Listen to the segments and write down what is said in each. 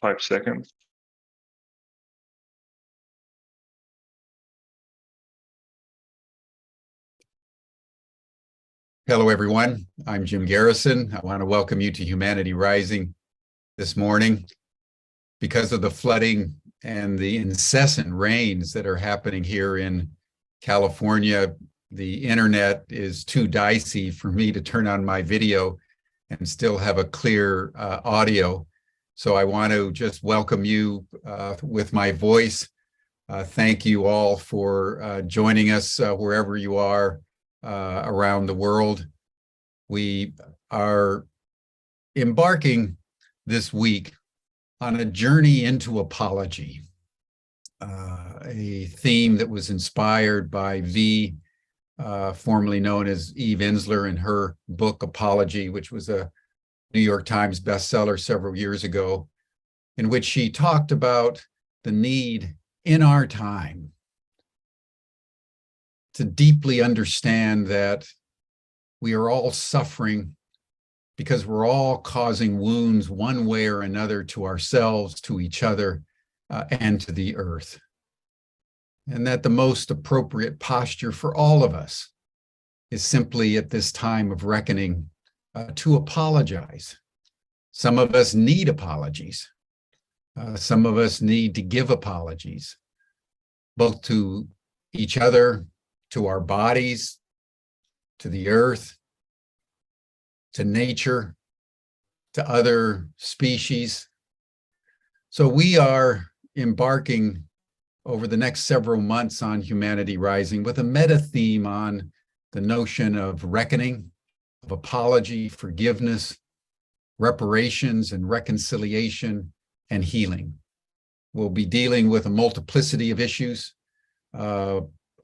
5 seconds. Hello, everyone. I'm Jim Garrison. I want to welcome you to Humanity Rising this morning. Because of the flooding and the incessant rains that are happening here in California, the internet is too dicey for me to turn on my video and still have a clear audio. So I want to just welcome you with my voice. Thank you all for joining us wherever you are around the world. We are embarking this week on a journey into apology, a theme that was inspired by FWII, formerly known as Eve Ensler, in her book Apology, which was a New York Times bestseller several years ago, in which she talked about the need in our time to deeply understand that we are all suffering because we're all causing wounds one way or another to ourselves, to each other, and to the earth. And that the most appropriate posture for all of us is simply at this time of reckoning to apologize. Some of us need apologies. Some of us need to give apologies, both to each other, to our bodies, to the earth, to nature, to other species. So we are embarking over the next several months on Humanity Rising with a meta theme on the notion of reckoning, of apology, forgiveness, reparations, and reconciliation, and healing. We'll be dealing with a multiplicity of issues.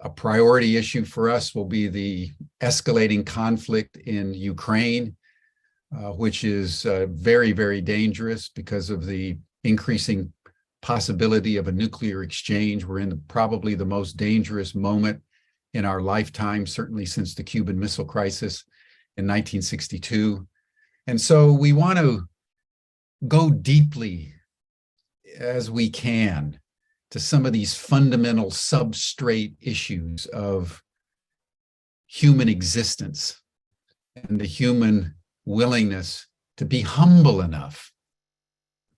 A priority issue for us will be the escalating conflict in Ukraine, which is very, very dangerous because of the increasing possibility of a nuclear exchange. We're in probably the most dangerous moment in our lifetime, certainly since the Cuban Missile Crisis in 1962. And so we want to go deeply as we can to some of these fundamental substrate issues of human existence and the human willingness to be humble enough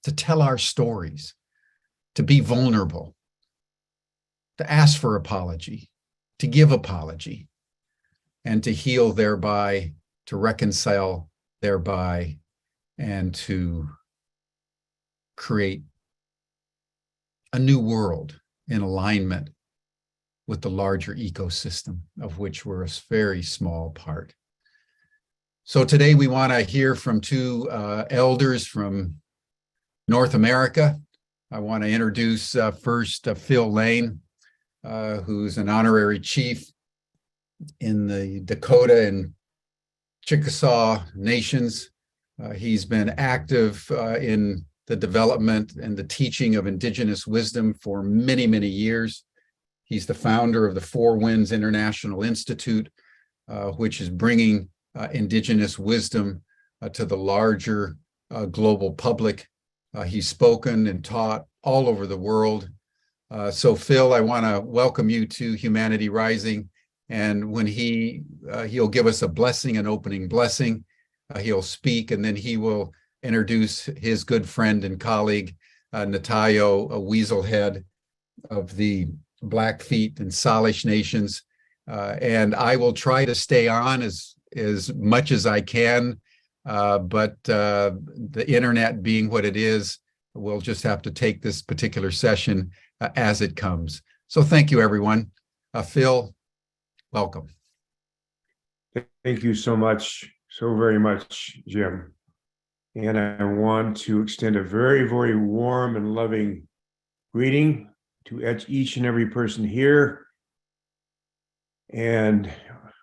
to tell our stories, to be vulnerable, to ask for apology, to give apology, and to heal thereby, to reconcile thereby, and to create a new world in alignment with the larger ecosystem of which we're a very small part. So today we want to hear from two elders from North America. I want to introduce first Phil Lane, who's an honorary chief in the Dakota and Chickasaw nations. He's been active in the development and the teaching of indigenous wisdom for many, many years. He's the founder of the Four Winds International Institute, which is bringing indigenous wisdom to the larger global public. He's spoken and taught all over the world. So Phil, I want to welcome you to Humanity Rising. And when he'll give us a blessing, an opening blessing, he'll speak, and then he will introduce his good friend and colleague, Natayo Weaselhead of the Blackfeet and Salish nations. And I will try to stay on as much as I can, but the internet being what it is, we'll just have to take this particular session as it comes. So thank you, everyone. Phil, welcome. Thank you so much, so very much, Jim. And I want to extend a very, very warm and loving greeting to each and every person here. And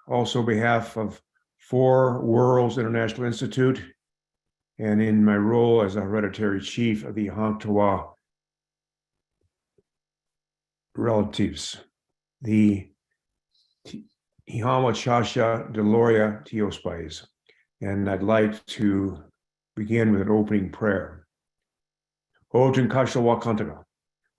also on behalf of Four Worlds International Institute, and in my role as a hereditary chief of the Ihanktonwan relatives, the Ihama Chasha Deloria Teospais. And I'd like to begin with an opening prayer. Oten Kashawakantaga,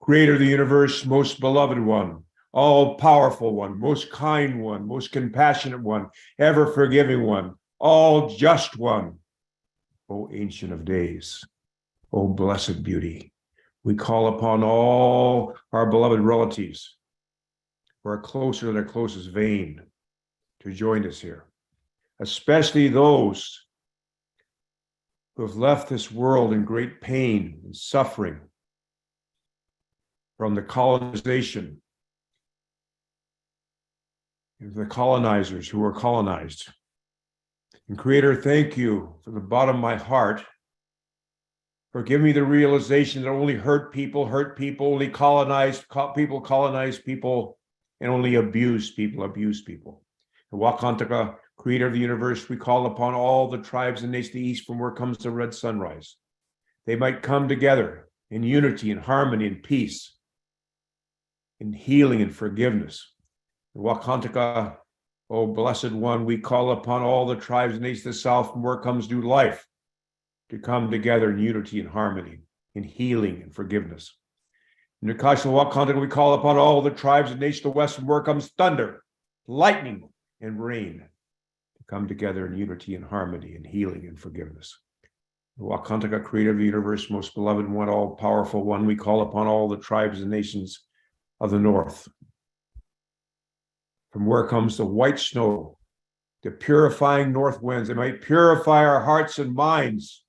creator of the universe, most beloved one, all-powerful one, most kind one, most compassionate one, ever-forgiving one, all-just one. O Ancient of Days, O blessed beauty, we call upon all our beloved relatives who are closer to their closest vein to join us here, especially those who have left this world in great pain and suffering from the colonization of the colonizers who were colonized. And Creator, thank you from the bottom of my heart for giving me the realization that only hurt people, only colonize people, and only abuse people. And Wakantaka, creator of the universe, we call upon all the tribes and nations of the east from where comes the red sunrise. They might come together in unity and harmony and peace, in healing and forgiveness. And Wakantaka, O blessed one, we call upon all the tribes and nations of the south from where comes new life to come together in unity and harmony, in healing and forgiveness. In Dakota, Wakantaka, we call upon all the tribes and nations of the west from where comes thunder, lightning, and rain to come together in unity and harmony, in healing and forgiveness. The Wakantaka, creator of the universe, most beloved one, all-powerful one, we call upon all the tribes and nations of the north. From where comes the white snow, the purifying north winds, they might purify our hearts and minds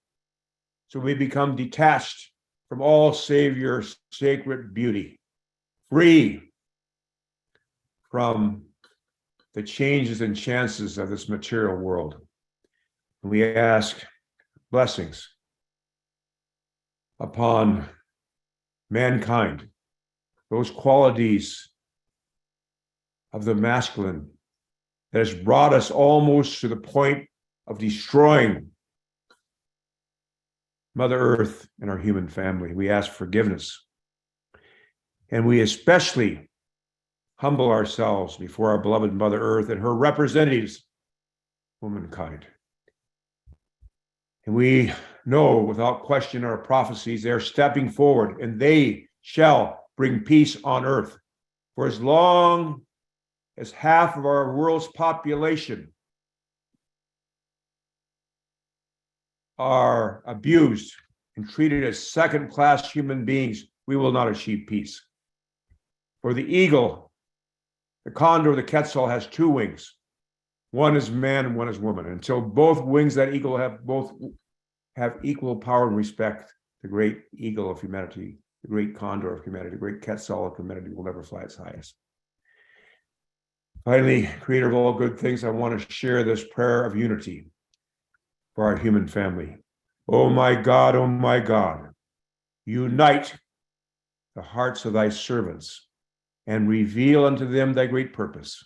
so we become detached from all save your sacred beauty, free from the changes and chances of this material world. And we ask blessings upon mankind, those qualities of the masculine that has brought us almost to the point of destroying Mother Earth and our human family. We ask forgiveness. And we especially humble ourselves before our beloved Mother Earth and her representatives, womankind. And we know without question our prophecies, they are stepping forward and they shall bring peace on earth. For as long as half of our world's population are abused and treated as second-class human beings, we will not achieve peace. For the eagle, the condor, the quetzal has two wings. One is man and one is woman. Until both wings of that eagle have equal power and respect, the great eagle of humanity, the great condor of humanity, the great quetzal of humanity will never fly its highest. Finally, creator of all good things, I want to share this prayer of unity for our human family. Oh my God, unite the hearts of thy servants and reveal unto them thy great purpose.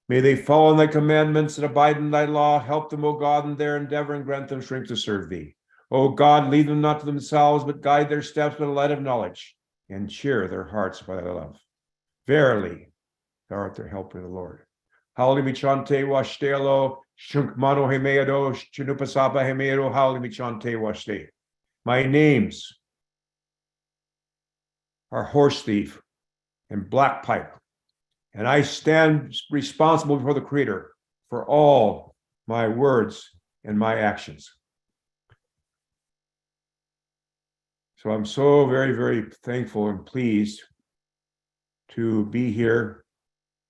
May they follow in thy commandments and abide in thy law. Help them, O God, in their endeavor and grant them strength to serve thee. O God, lead them not to themselves, but guide their steps by the light of knowledge and cheer their hearts by thy love. Verily, thou art their helper, the Lord. Hauli michante washtelo, shunkmano hemeado, chinupasapa hemeado, hauli michante washte. My names are Horse Thief and Black Pipe, and I stand responsible before the Creator for all my words and my actions. So I'm so very, very thankful and pleased to be here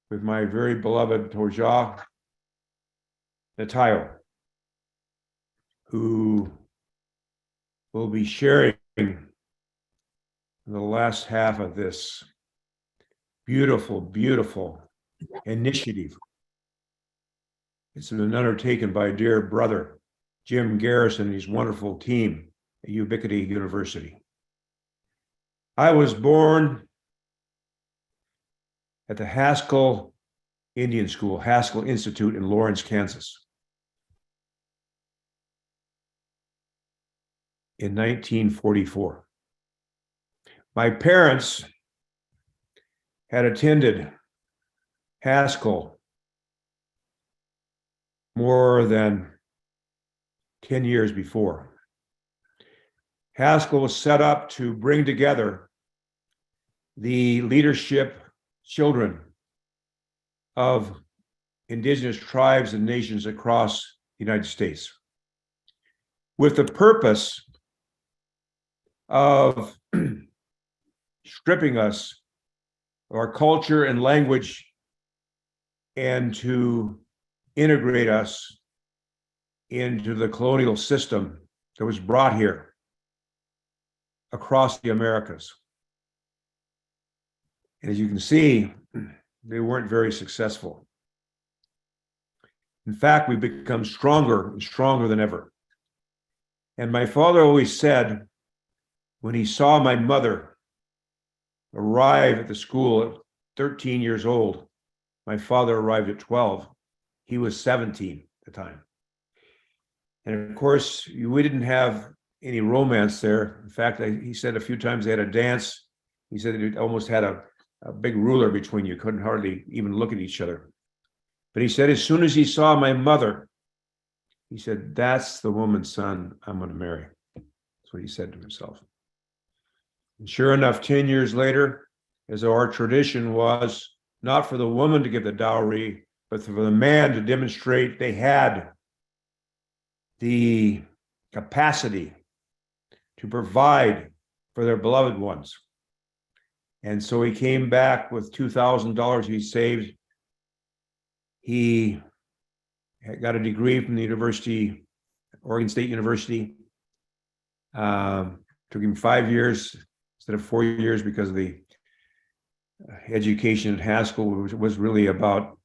with my very beloved Toja Natayo, who will be sharing the last half of this beautiful, beautiful initiative. It's been undertaken by a dear brother, Jim Garrison, and his wonderful team at Ubiquity University. I was born at the Haskell Indian School, Haskell Institute in Lawrence, Kansas, in 1944. My parents had attended Haskell more than 10 years before. Haskell was set up to bring together the leadership children of indigenous tribes and nations across the United States, with the purpose of stripping us of our culture and language and to integrate us into the colonial system that was brought here across the Americas. And as you can see, they weren't very successful. In fact, we've become stronger and stronger than ever. And my father always said, when he saw my mother arrive at the school at 13 years old, my father arrived at 12. He was 17 at the time. And of course, we didn't have any romance there. In fact, he said a few times they had a dance. He said it almost had a big ruler between you, couldn't hardly even look at each other. But he said, as soon as he saw my mother, he said, that's the woman, son, I'm going to marry. That's what he said to himself. And sure enough, 10 years later, as our tradition was, not for the woman to give the dowry, but for the man to demonstrate they had the capacity to provide for their beloved ones. And so he came back with $2,000 he saved. He got a degree from the university, Oregon State University. Took him 5 years instead of 4 years because of the education at Haskell was really about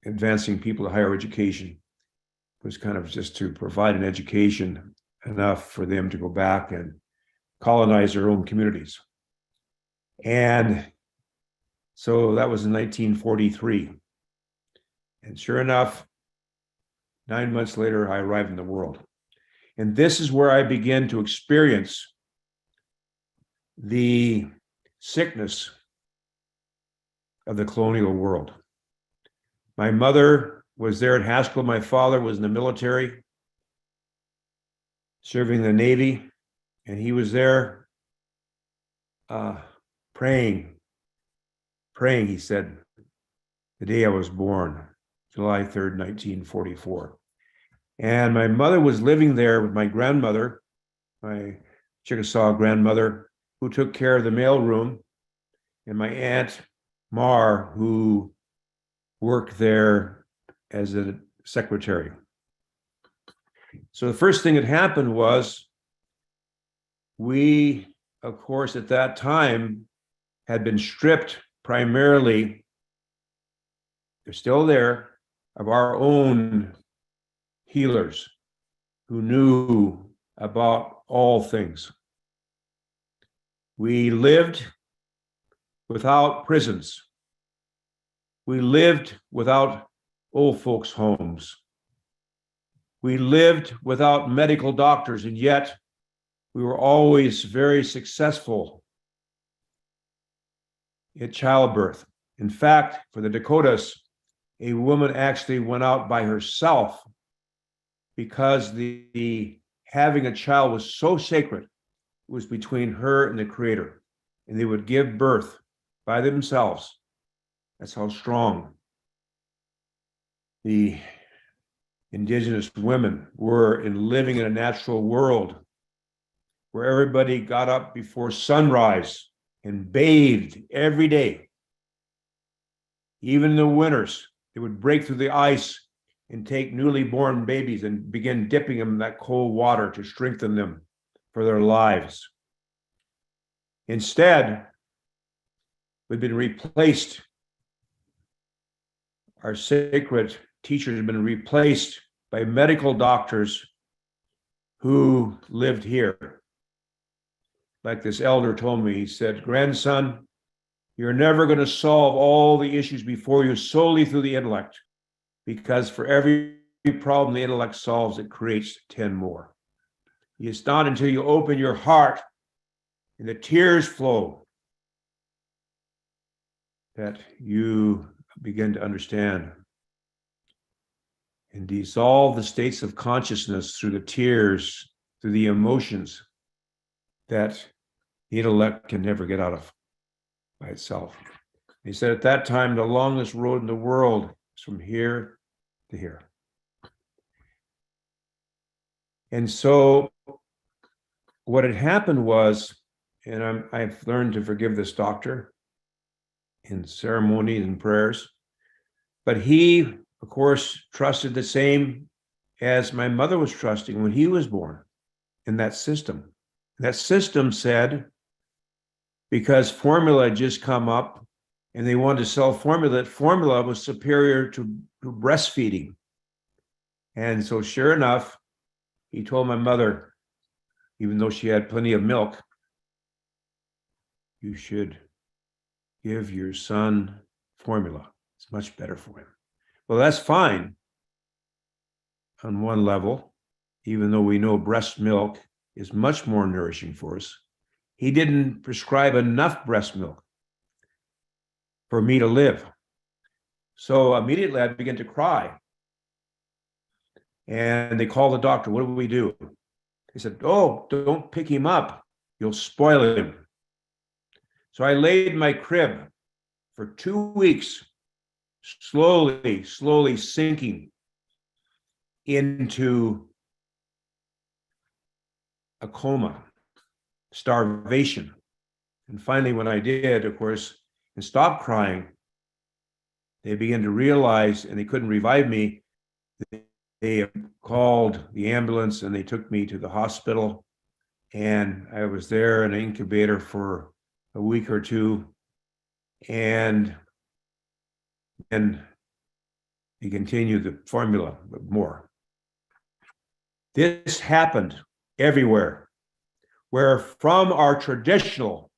advancing people to higher education. It was kind of just to provide an education enough for them to go back and colonize their own communities. And so that was in 1943. And sure enough, 9 months later, I arrived in the world. And this is where I began to experience the sickness of the colonial world. My mother was there at Haskell. My father was in the military, serving the Navy, and he was there praying, he said, the day I was born, July 3rd, 1944. And my mother was living there with my grandmother, my Chickasaw grandmother, who took care of the mailroom, and my aunt, Mar, who worked there as a secretary. So the first thing that happened was we, of course, at that time had been stripped primarily, they're still there, of our own healers who knew about all things. We lived without prisons. We lived without old folks' homes. We lived without medical doctors, and yet we were always very successful at childbirth. In fact, for the Dakotas, a woman actually went out by herself because the having a child was so sacred. It was between her and the Creator, and they would give birth by themselves. That's how strong the indigenous women were in living in a natural world where everybody got up before sunrise and bathed every day. Even in the winters, they would break through the ice and take newly born babies and begin dipping them in that cold water to strengthen them for their lives. Instead, we've been replaced. Our sacred teachers have been replaced by medical doctors who lived here. Like this elder told me, he said, grandson, you're never going to solve all the issues before you solely through the intellect, because for every problem the intellect solves, it creates 10 more. It's not until you open your heart and the tears flow that you begin to understand and dissolve the states of consciousness through the tears, through the emotions. that the intellect can never get out of by itself. He said at that time, the longest road in the world is from here to here. And so what had happened was, and I've learned to forgive this doctor in ceremonies and prayers, but he, of course, trusted the same as my mother was trusting when he was born in that system. That system said, because formula had just come up and they wanted to sell formula, that formula was superior to breastfeeding. And so sure enough, he told my mother, even though she had plenty of milk, you should give your son formula. It's much better for him. Well, that's fine on one level, even though we know breast milk is much more nourishing for us. He didn't prescribe enough breast milk for me to live. So immediately I began to cry. And they called the doctor. What do we do? He said, oh, don't pick him up. You'll spoil him. So I laid in my crib for 2 weeks, slowly sinking into a coma, starvation. And finally, when I did, of course, and stopped crying, they began to realize, and they couldn't revive me. They called the ambulance and they took me to the hospital. And I was there in an incubator for a week or two. And then they continued the formula, but more. This happened everywhere, where from our traditional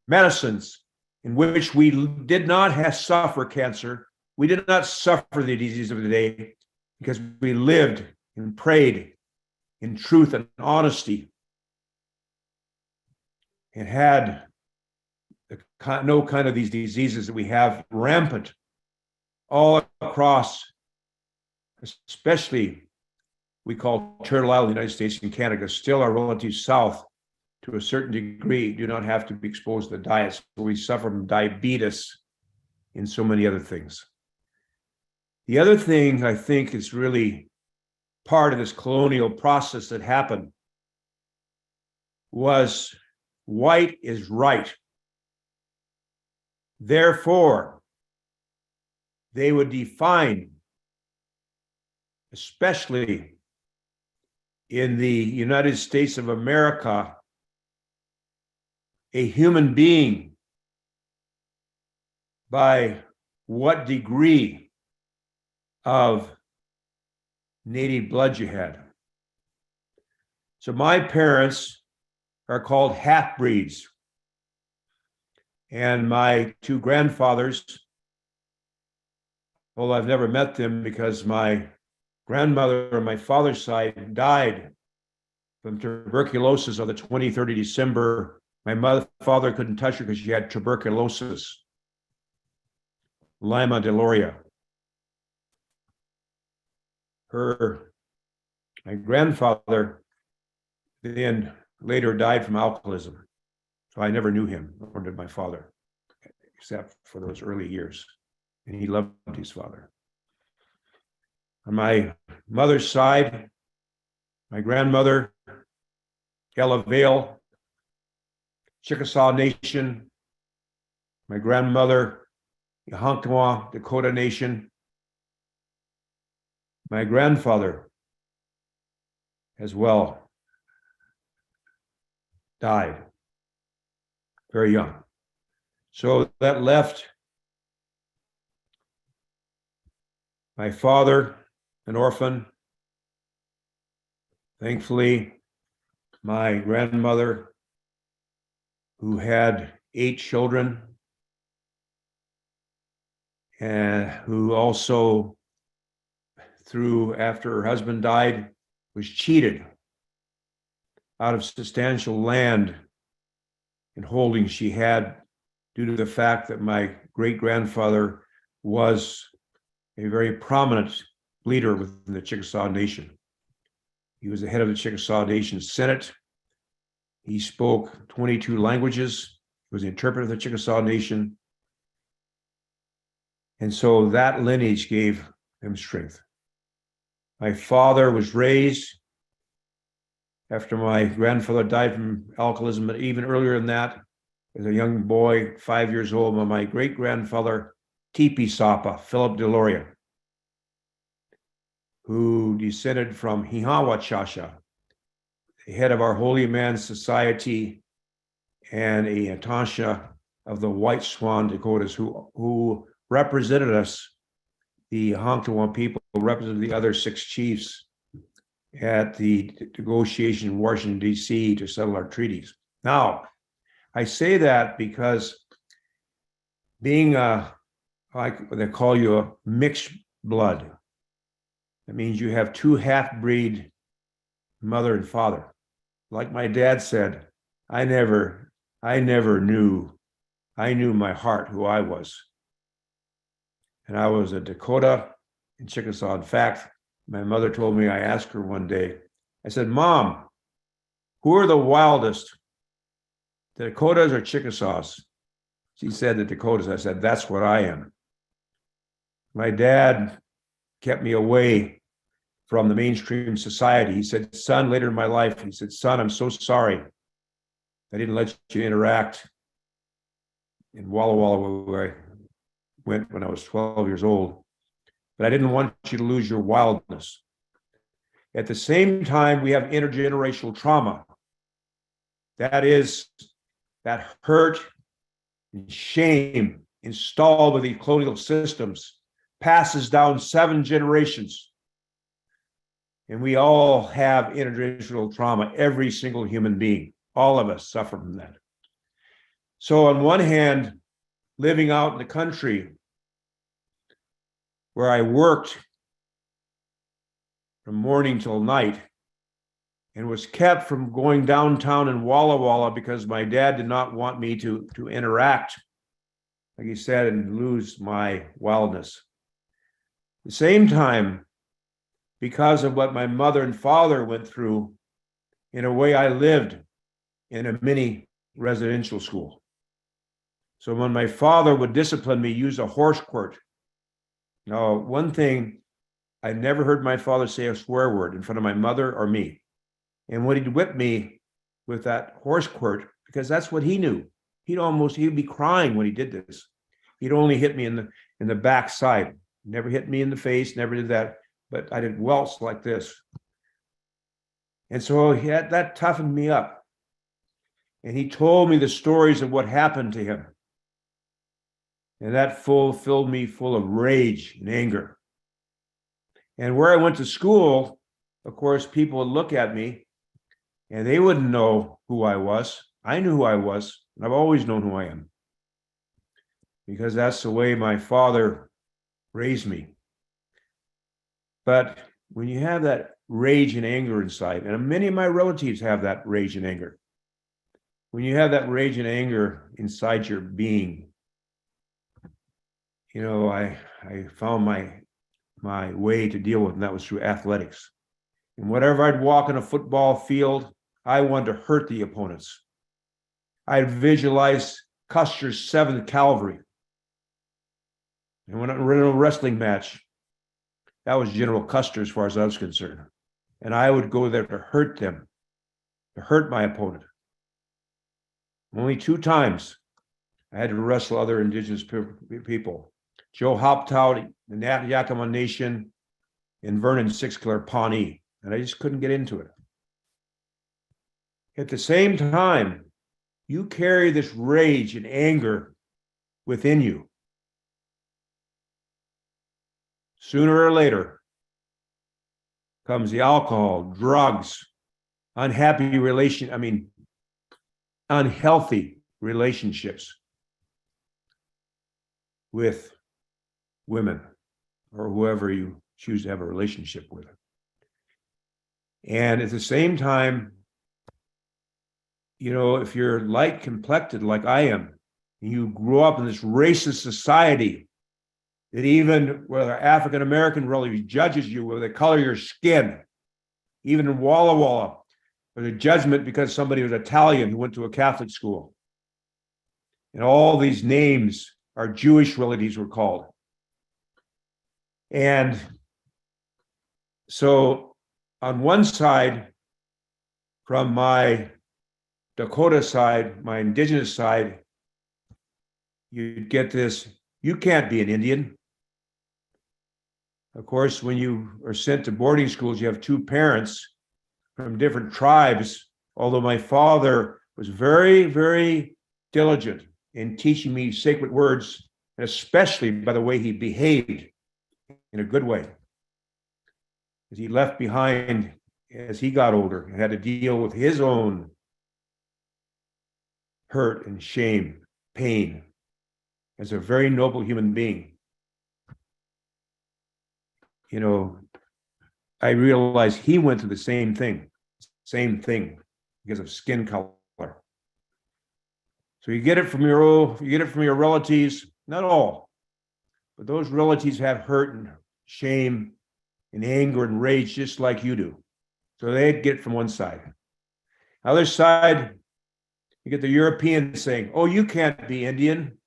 medicines, in which we did not suffer cancer, we did not suffer the disease of the day, because we lived and prayed in truth and honesty and had no kind of these diseases that we have rampant all across, especially we call Turtle Island, the United States and Canada. Still our relatives south, to a certain degree, do not have to be exposed to the diets. We suffer from diabetes and so many other things. The other thing I think is really part of this colonial process that happened was white is right. Therefore, they would define, especially in the United States of America, a human being by what degree of native blood you had. So my parents are called half-breeds. And my two grandfathers, well, I've never met them because my grandmother on my father's side died from tuberculosis on the 23rd of December. My father couldn't touch her because she had tuberculosis, Lima deloria. My grandfather then later died from alcoholism. So I never knew him, nor did my father, except for those early years. And he loved his father. On my mother's side, my grandmother, Ella Vale, Chickasaw Nation. My grandmother, Ihanktonwan, Dakota Nation. My grandfather as well died very young. So that left my father an orphan. Thankfully, my grandmother, who had 8 children, and who also, after her husband died, was cheated out of substantial land and holdings she had due to the fact that my great-grandfather was a very prominent leader within the Chickasaw Nation. He was the head of the Chickasaw Nation Senate. He spoke 22 languages. He was the interpreter of the Chickasaw Nation. And so that lineage gave him strength. My father was raised after my grandfather died from alcoholism, but even earlier than that, as a young boy, 5 years old, by my great-grandfather, Tipi Sapa, Philip Deloria, who descended from Ihanktonwan, the head of our Holy Man Society and a Tansha of the White Swan Dakotas, who represented us, the Ihanktonwan people, represented the other 6 chiefs at the negotiation in Washington, D.C. to settle our treaties. Now, I say that because being like they call you a mixed blood, that means you have 2 half-breed mother and father. Like my dad said, I knew my heart who I was. And I was a Dakota in Chickasaw. In fact, my mother told me, I asked her one day, I said, Mom, who are the wildest, the Dakotas or Chickasaws? She said the Dakotas. I said, that's what I am. My dad kept me away from the mainstream society. He said, son, later in my life, he said, son, I'm so sorry I didn't let you interact in Walla Walla, where I went when I was 12 years old. But I didn't want you to lose your wildness. At the same time, we have intergenerational trauma. That is that hurt and shame installed with the colonial systems passes down 7 generations. And we all have intergenerational trauma, every single human being. All of us suffer from that. So on one hand, living out in the country where I worked from morning till night and was kept from going downtown in Walla Walla because my dad did not want me to interact, like he said, and lose my wildness. At the same time, because of what my mother and father went through, in a way I lived in a mini residential school. So when my father would discipline me, use a horse quirt. Now, one thing, I never heard my father say a swear word in front of my mother or me. And when he'd whip me with that horse quirt, because that's what he knew. He'd be crying when he did this. He'd only hit me in the back side. Never hit me in the face, never did that. But I did welts like this. And so that toughened me up. And he told me the stories of what happened to him. And that filled me full of rage and anger. And where I went to school, of course, people would look at me and they wouldn't know who I was. I knew who I was, and I've always known who I am, because that's the way my father raised me. But when you have that rage and anger inside, and many of my relatives have that rage and anger, when you have that rage and anger inside your being, you know, I found my way to deal with, and that was through athletics. And whenever I'd walk on a football field, I wanted to hurt the opponents. I'd visualize Custer's 7th Cavalry. And when I ran a wrestling match, that was General Custer as far as I was concerned. And I would go there to hurt them, to hurt my opponent. Only 2 times I had to wrestle other indigenous people. Joe Hoptow, the Yakama Nation, and Vernon Sixkiller Pawnee. And I just couldn't get into it. At the same time, you carry this rage and anger within you. Sooner or later comes the alcohol, drugs, unhealthy relationships with women or whoever you choose to have a relationship with. And at the same time, you know, if you're light complected like I am, and you grew up in this racist society that even whether African American really judges you with the color of your skin, even in Walla Walla, was a judgment because somebody was Italian who went to a Catholic school. And all these names our Jewish relatives were called. And so on one side, from my Dakota side, my indigenous side, you'd get this, you can't be an Indian. Of course, when you are sent to boarding schools, you have two parents from different tribes, although my father was very, very diligent in teaching me sacred words, and especially by the way he behaved in a good way. As he left behind as he got older and had to deal with his own hurt and shame, pain, as a very noble human being. You know, I realized he went through the same thing because of skin color. So you get it from your relatives, not all, but those relatives have hurt and shame and anger and rage just like you do. So they get it from one side. Other side, you get the Europeans saying, "Oh, you can't be Indian,"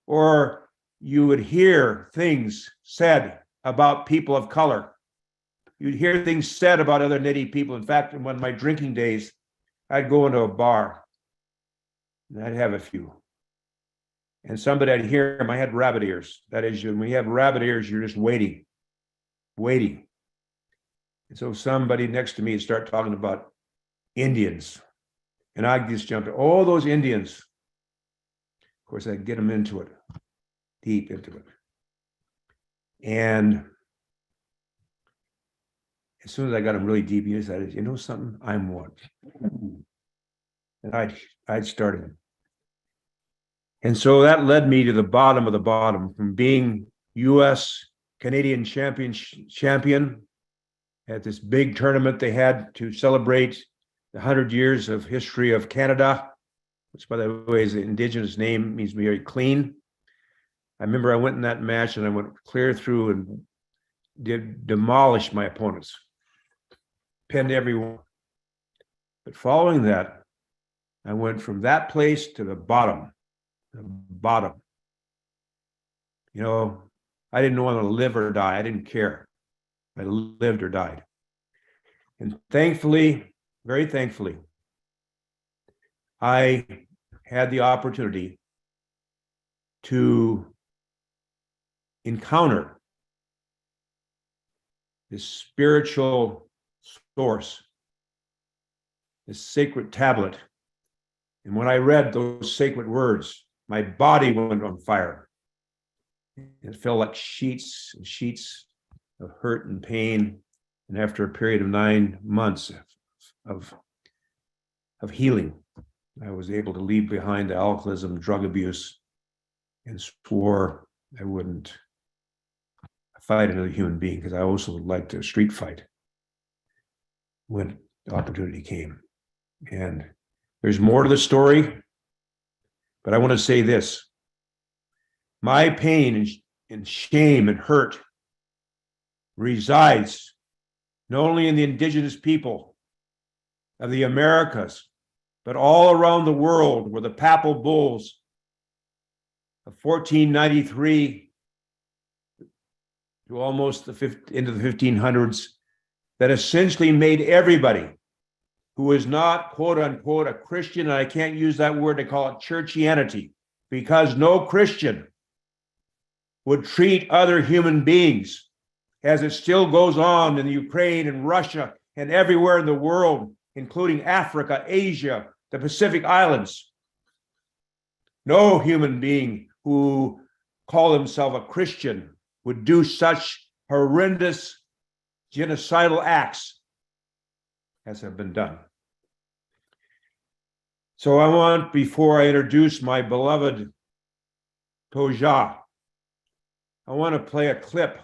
or you would hear things said about people of color. You'd hear things said about other Native people. In fact, in one of my drinking days, I'd go into a bar and I'd have a few. And somebody I'd hear him, I had rabbit ears. That is, when you have rabbit ears, you're just waiting. And so somebody next to me would start talking about Indians. And I'd just jump in, oh, those Indians. Of course, I'd get them into it, deep into it. And as soon as I got them really deep, he decided, you know something, I'm one. And I'd started. And so that led me to the bottom of the bottom, from being U.S. Canadian champion at this big tournament they had to celebrate the 100 years of history of Canada, which, by the way, is the indigenous name, means very clean. I remember I went in that match and I went clear through and demolished my opponents, pinned everyone. But following that, I went from that place to the bottom. You know, I didn't want to live or die. I didn't care. I lived or died. And thankfully, very thankfully, I had the opportunity to encounter this spiritual source, this sacred tablet. And when I read those sacred words, my body went on fire. It felt like sheets and sheets of hurt and pain. And after a period of 9 months of healing, I was able to leave behind the alcoholism, drug abuse, and swore I wouldn't fight another human being, because I also would like to street fight when the opportunity came. And there's more to the story, but I want to say this. My pain and shame and hurt resides not only in the indigenous people of the Americas, but all around the world, where the papal bulls of 1493 to almost into the 1500s that essentially made everybody who is not, quote unquote, a Christian, and I can't use that word, they call it churchianity, because no Christian would treat other human beings, as it still goes on in the Ukraine and Russia and everywhere in the world, including Africa, Asia, the Pacific Islands. No human being who called himself a Christian would do such horrendous genocidal acts as have been done. So I want, before I introduce my beloved Toja, I want to play a clip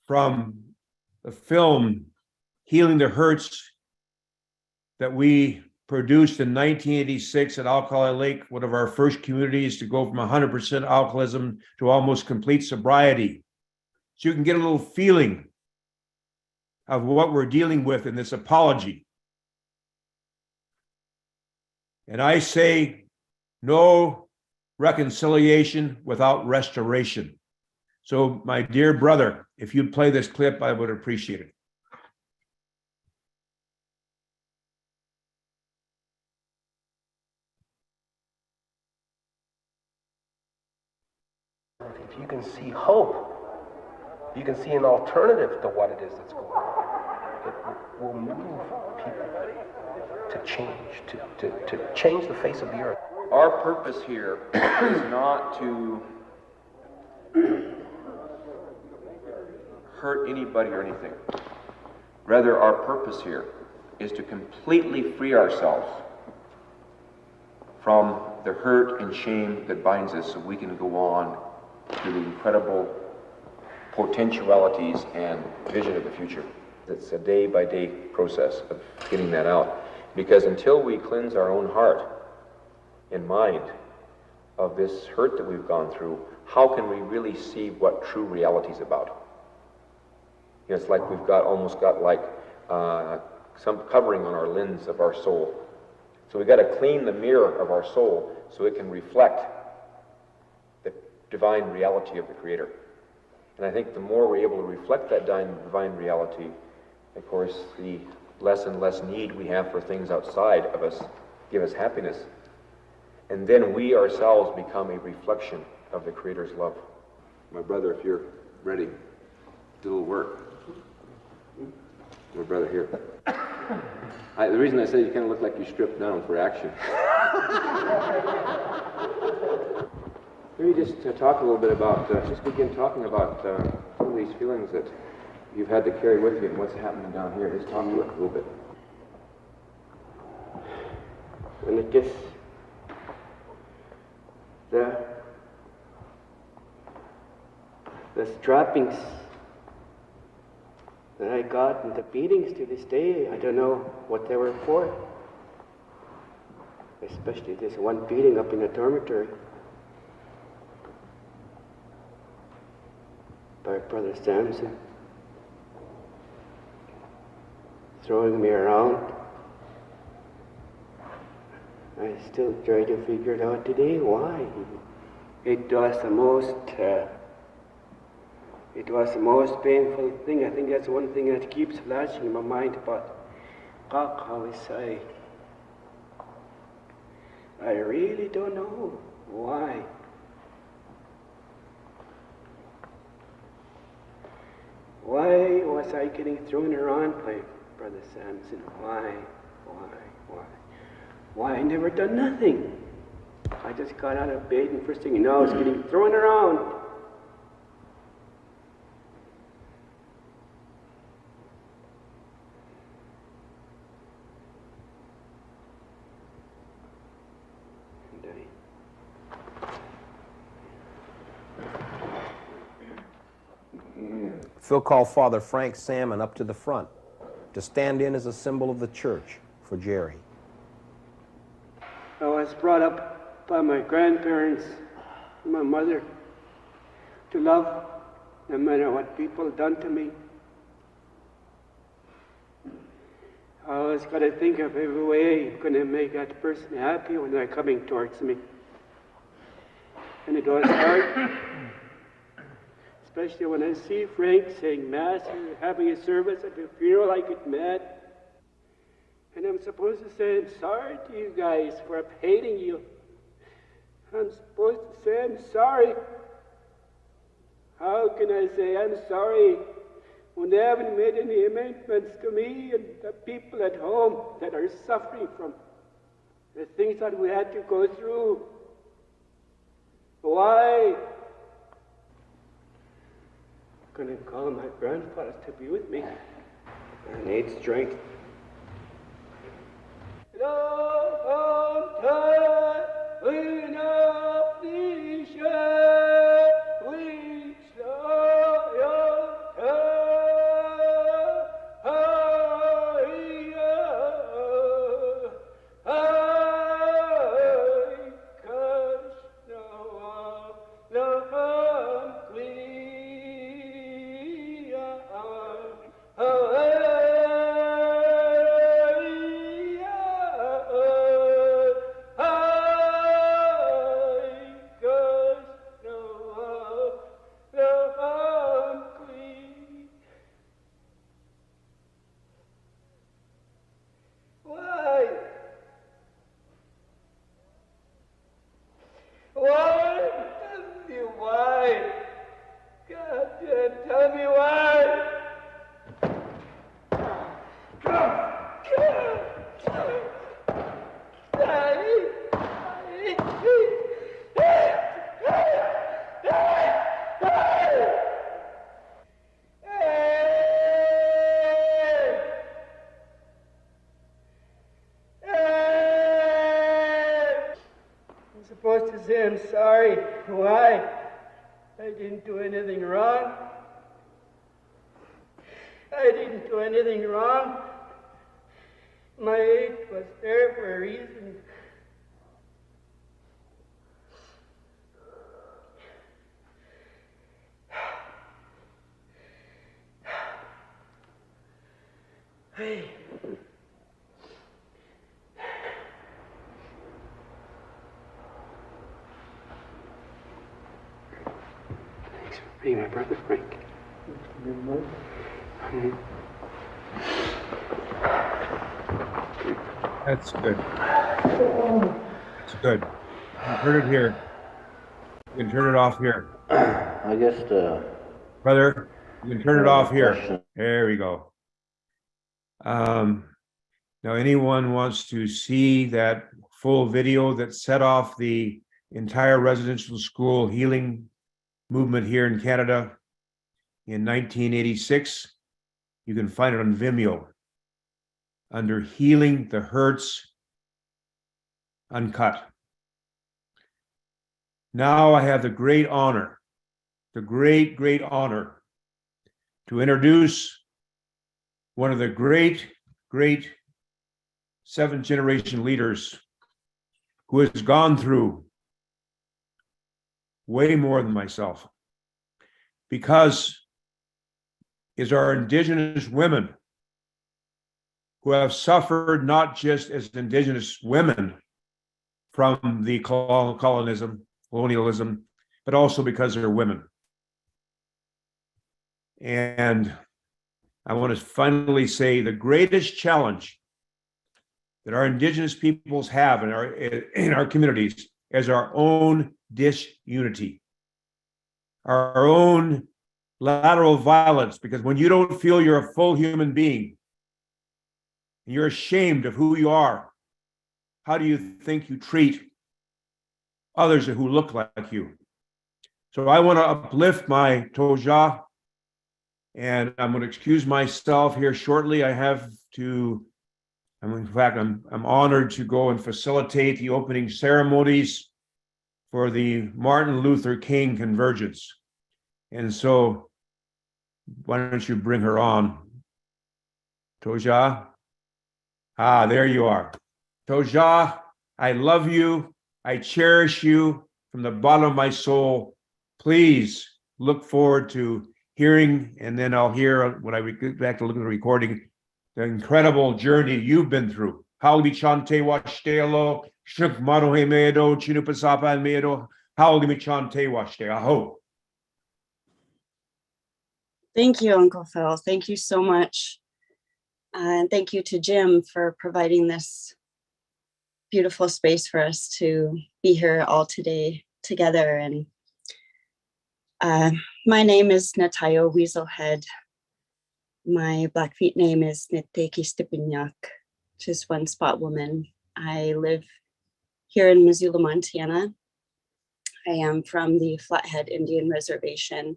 from the film Healing the Hurts that we produced in 1986 at Alkali Lake, one of our first communities to go from 100% alcoholism to almost complete sobriety. So you can get a little feeling of what we're dealing with in this apology. And I say no reconciliation without restoration. So, my dear brother, if you'd play this clip, I would appreciate it. If you can see hope, you can see an alternative to what it is that's going on. It will move people to change, to change the face of the earth. Our purpose here is not to hurt anybody or anything. Rather, our purpose here is to completely free ourselves from the hurt and shame that binds us so we can go on to the incredible potentialities and vision of the future. It's a day-by-day process of getting that out. Because until we cleanse our own heart and mind of this hurt that we've gone through, how can we really see what true reality is about? You know, it's like we've almost got like some covering on our lens of our soul. So we've got to clean the mirror of our soul so it can reflect the divine reality of the Creator. And I think the more we're able to reflect that divine reality, of course, the less and less need we have for things outside of us give us happiness. And then we ourselves become a reflection of the Creator's love. My brother, if you're ready, do a little work. My brother here. The reason I say you kind of look like you stripped down for action. Maybe just to talk a little bit about, just begin talking about some of these feelings that you've had to carry with you and what's happening down here. Just talk to it a little bit. And it just, the strappings that I got and the beatings to this day, I don't know what they were for. Especially this one beating up in the dormitory by Brother Samson, throwing me around. I still try to figure it out today why. It was the most painful thing. I think that's one thing that keeps flashing in my mind about God, how is I really don't know why. Why was I getting thrown around by Brother Samson? Why? I never done nothing. I just got out of bed and first thing you know, I was getting thrown around. Phil called Father Frank Salmon up to the front to stand in as a symbol of the church for Jerry. I was brought up by my grandparents, my mother, to love no matter what people done to me. I always got to think of every way I'm going to make that person happy when they're coming towards me. And it was hard, especially when I see Frank saying Mass or having a service at the funeral, I get mad. And I'm supposed to say, I'm sorry to you guys for hating you. I'm supposed to say, I'm sorry. How can I say I'm sorry when they haven't made any amendments to me and the people at home that are suffering from the things that we had to go through? Why? I'm going to call my grandfather to be with me. I need strength. I'm supposed to say I'm sorry. Why? I didn't do anything wrong. I didn't do anything wrong. My age was there for a reason. Hey. Thanks for being my brother, Frank. That's good. That's good. You heard it here. You can turn it off here. I guess Brother, you can turn it off here. question. There we go. Now, anyone wants to see that full video that set off the entire residential school healing movement here in Canada in 1986, you can find it on Vimeo under Healing the Hurts Uncut. Now I have the great honor, great honor to introduce one of the great seventh generation leaders who has gone through way more than myself, because it's our indigenous women who have suffered not just as indigenous women from the colonialism, but also because they're women. And I want to finally say the greatest challenge that our indigenous peoples have in our communities is our own disunity, our own lateral violence, because when you don't feel you're a full human being, and you're ashamed of who you are, how do you think you treat others who look like you? So I want to uplift my Toja, and I'm going to excuse myself here shortly. I'm honored to go and facilitate the opening ceremonies for the Martin Luther King Convergence. And so why don't you bring her on? Toja? Ah, there you are. Toja, I love you. I cherish you from the bottom of my soul. Please look forward to hearing, and then I'll hear when I get back to look at the recording, the incredible journey you've been through. Haulimi chante washtelo, shuk marohe medo, chinupasapa medo, haulimi chante washte. Aho. Thank you, Uncle Phil. Thank you so much. And thank you to Jim for providing this beautiful space for us to be here all today together. And my name is Natayo Weaselhead. My Blackfeet name is Niteki Stipinyak, which is One Spot Woman. I live here in Missoula, Montana. I am from the Flathead Indian Reservation.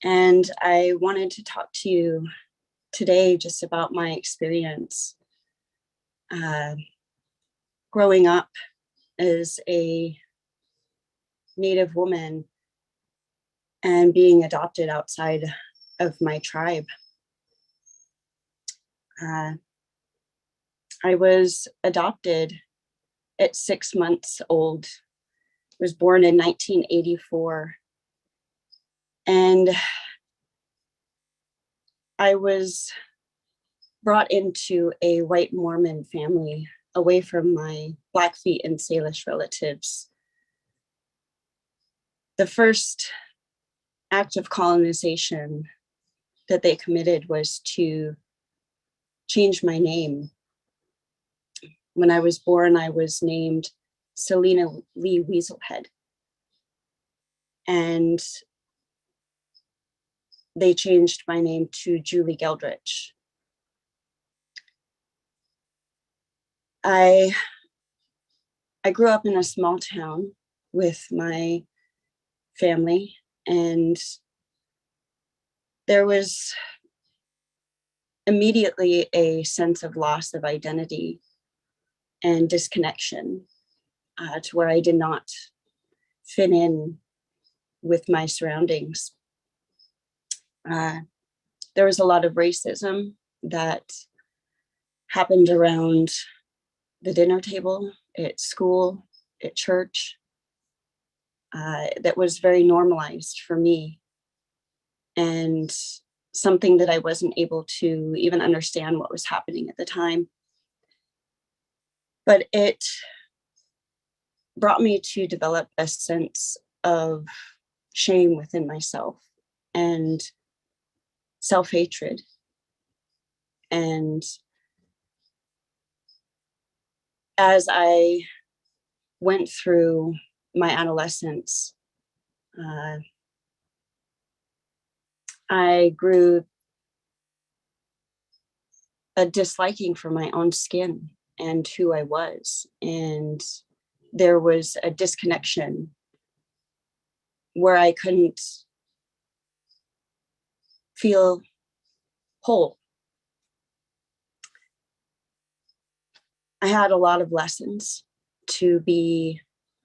And I wanted to talk to you today just about my experience growing up as a Native woman and being adopted outside of my tribe. I was adopted at 6 months old. I was born in 1984. And I was brought into a white Mormon family away from my Blackfeet and Salish relatives. The first act of colonization that they committed was to change my name. When I was born, I was named Selena Lee Weaselhead. And they changed my name to Julie Geldrich. I I grew up in a small town with my family, and there was immediately a sense of loss of identity and disconnection, to where I did not fit in with my surroundings. There was a lot of racism that happened around the dinner table, at school, at church, that was very normalized for me, and something that I wasn't able to even understand what was happening at the time. But it brought me to develop a sense of shame within myself and self-hatred. And as I went through my adolescence, I grew a disliking for my own skin and who I was. And there was a disconnection where I couldn't feel whole. I had a lot of lessons to be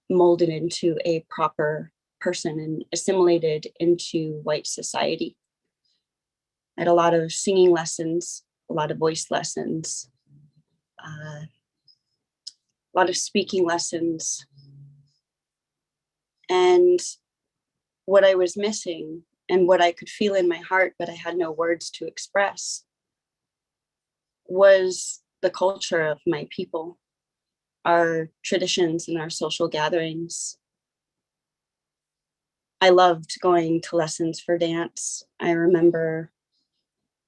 molded into a proper person and assimilated into white society. I had a lot of singing lessons, a lot of voice lessons, a lot of speaking lessons. And what I was missing and what I could feel in my heart, but I had no words to express, was the culture of my people, our traditions and our social gatherings. I loved going to lessons for dance. I remember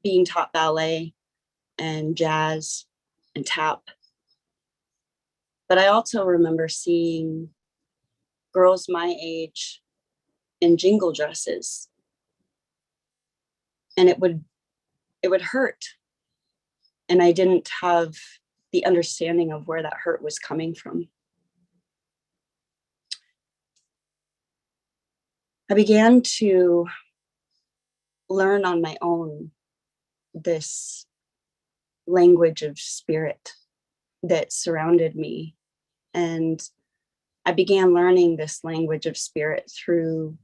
being taught ballet and jazz and tap. But I also remember seeing girls my age in jingle dresses. And it would hurt. And I didn't have the understanding of where that hurt was coming from. I began to learn on my own this language of spirit that surrounded me. And I began learning this language of spirit through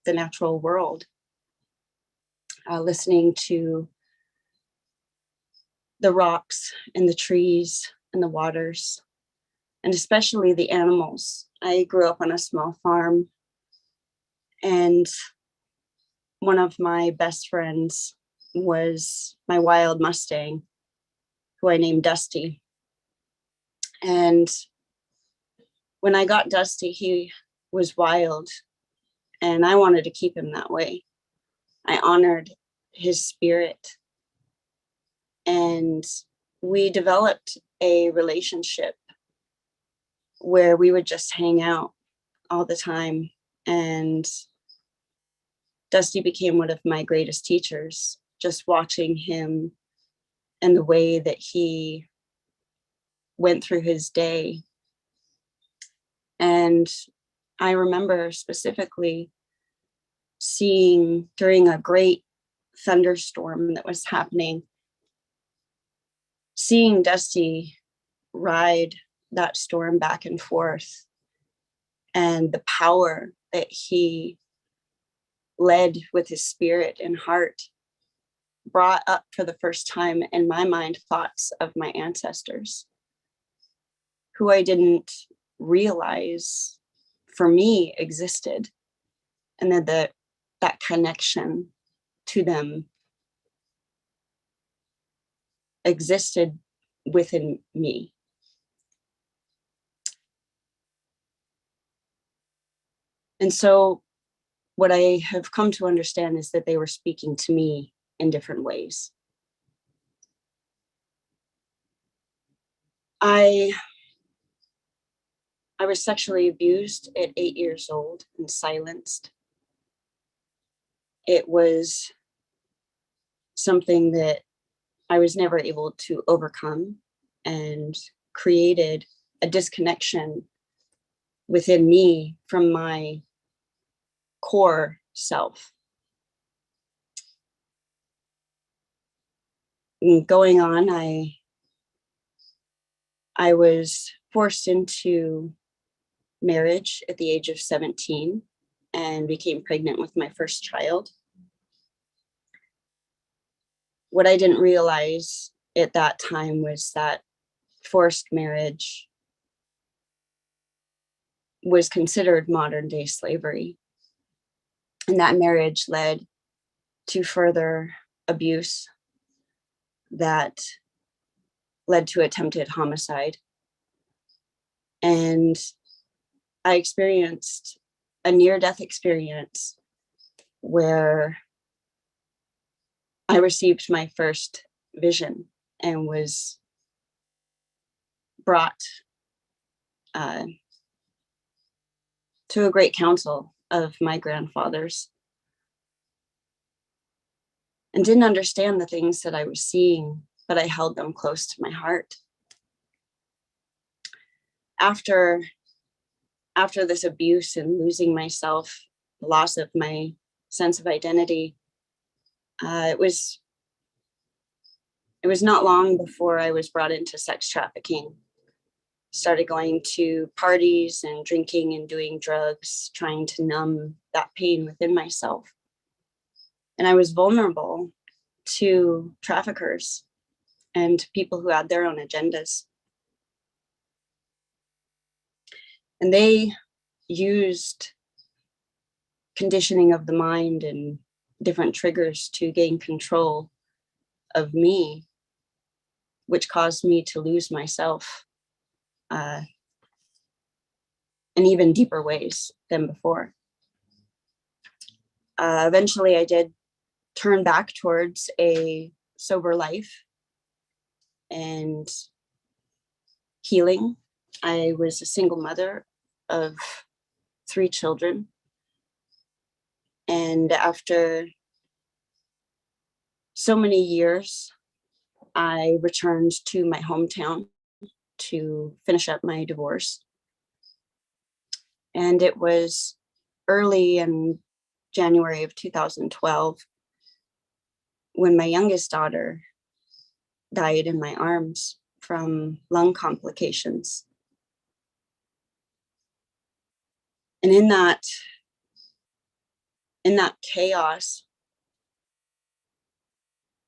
the natural world, listening to the rocks and the trees and the waters, and especially the animals. I grew up on a small farm, and one of my best friends was my wild Mustang, who I named Dusty. And when I got Dusty, he was wild, and I wanted to keep him that way. I honored his spirit, and we developed a relationship where we would just hang out all the time. And Dusty became one of my greatest teachers, just watching him and the way that he went through his day. And I remember specifically seeing during a great thunderstorm that was happening, seeing Dusty ride that storm back and forth, and the power that he led with his spirit and heart brought up for the first time in my mind thoughts of my ancestors, who I didn't realize for me existed, and then that connection to them existed within me. And so what I have come to understand is that they were speaking to me in different ways. I was sexually abused at 8 years old and silenced. It was something that I was never able to overcome, and created a disconnection within me from my core self. And going on, I was forced into marriage at the age of 17 and became pregnant with my first child. What I didn't realize at that time was that forced marriage was considered modern day slavery. And that marriage led to further abuse that led to attempted homicide. And I experienced a near-death experience where I received my first vision and was brought to a great council of my grandfathers, and didn't understand the things that I was seeing, but I held them close to my heart. After this abuse and losing myself, the loss of my sense of identity, it was not long before I was brought into sex trafficking. Started going to parties and drinking and doing drugs, trying to numb that pain within myself. And I was vulnerable to traffickers and people who had their own agendas. And they used conditioning of the mind and different triggers to gain control of me, which caused me to lose myself in even deeper ways than before. Eventually, I did turn back towards a sober life and healing. I was a single mother of 3 children. And after so many years, I returned to my hometown to finish up my divorce. And it was early in January of 2012 when my youngest daughter died in my arms from lung complications. And in that chaos,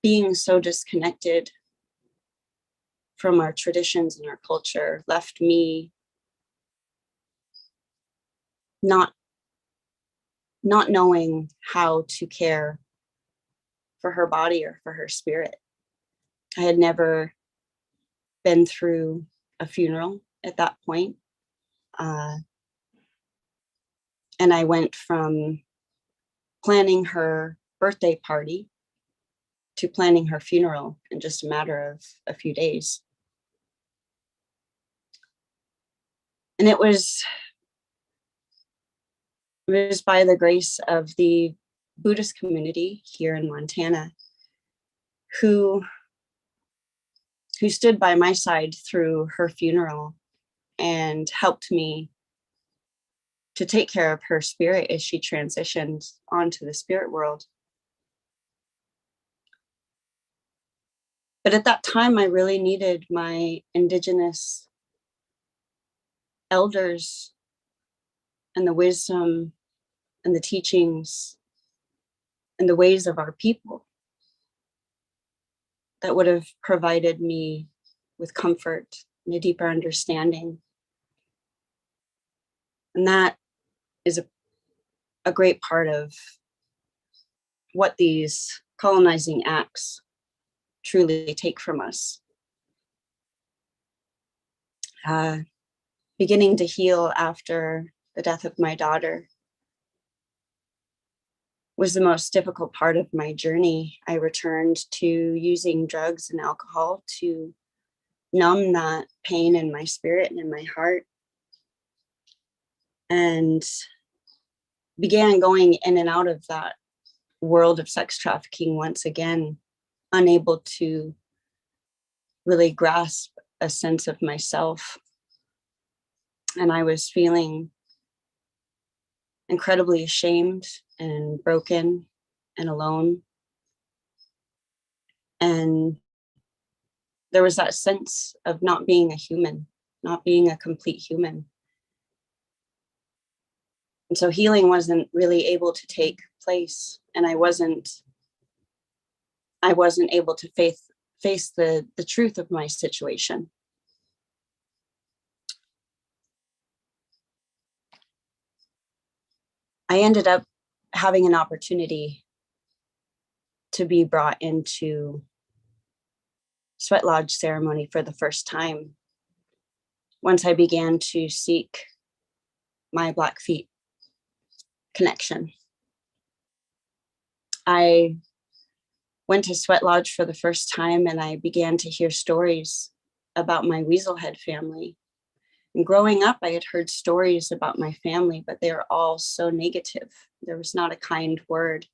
being so disconnected from our traditions and our culture left me not knowing how to care for her body or for her spirit. I had never been through a funeral at that point. And I went from planning her birthday party to planning her funeral in just a matter of a few days. And it was by the grace of the Buddhist community here in Montana who stood by my side through her funeral and helped me to take care of her spirit as she transitioned onto the spirit world. But at that time, I really needed my indigenous elders and the wisdom and the teachings and the ways of our people that would have provided me with comfort and a deeper understanding. And that is a great part of what these colonizing acts truly take from us. Beginning to heal after the death of my daughter was the most difficult part of my journey. I returned to using drugs and alcohol to numb that pain in my spirit and in my heart, and began going in and out of that world of sex trafficking once again, unable to really grasp a sense of myself And I was feeling incredibly ashamed and broken and alone. And there was that sense of not being a human, not being a complete human. And so healing wasn't really able to take place. And I wasn't able to face the truth of my situation. I ended up having an opportunity to be brought into sweat lodge ceremony for the first time once I began to seek my Blackfeet connection. I went to sweat lodge for the first time and I began to hear stories about my Weaselhead family. And growing up, I had heard stories about my family, but they were all so negative. There was not a kind word.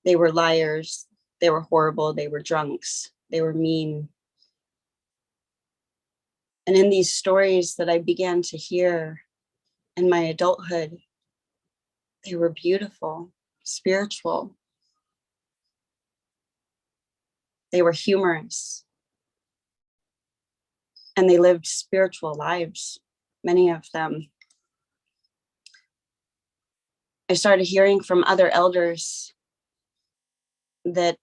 They were liars. They were horrible. They were drunks. They were mean. And in these stories that I began to hear in my adulthood, they were beautiful, spiritual. They were humorous. And they lived spiritual lives, many of them. I started hearing from other elders that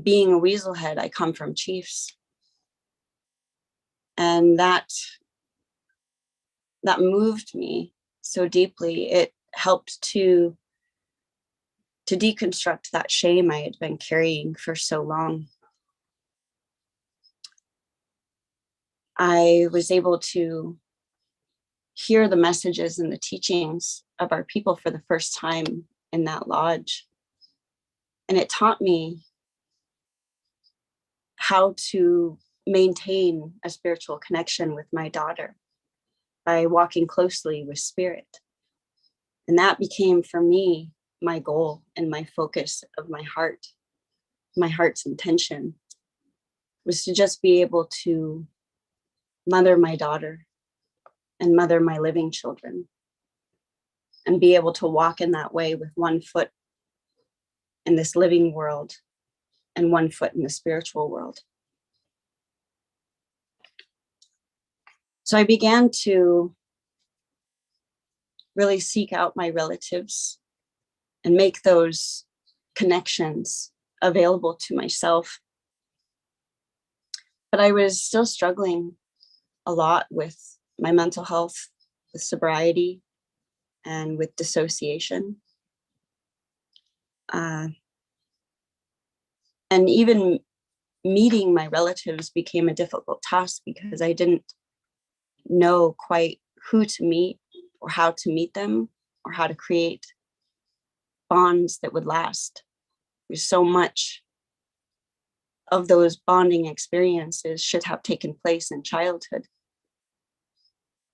being a Weaselhead, I come from chiefs. And that moved me so deeply. It helped to deconstruct that shame I had been carrying for so long. I was able to hear the messages and the teachings of our people for the first time in that lodge. And it taught me how to maintain a spiritual connection with my daughter by walking closely with spirit. And that became for me my goal and my focus of my heart. My heart's intention was to just be able to mother my daughter and mother my living children and be able to walk in that way with one foot in this living world and one foot in the spiritual world. So I began to really seek out my relatives and make those connections available to myself. But I was still struggling a lot with my mental health, with sobriety, and with dissociation. And even meeting my relatives became a difficult task because I didn't know quite who to meet or how to meet them or how to create bonds that would last. There's so much of those bonding experiences should have taken place in childhood.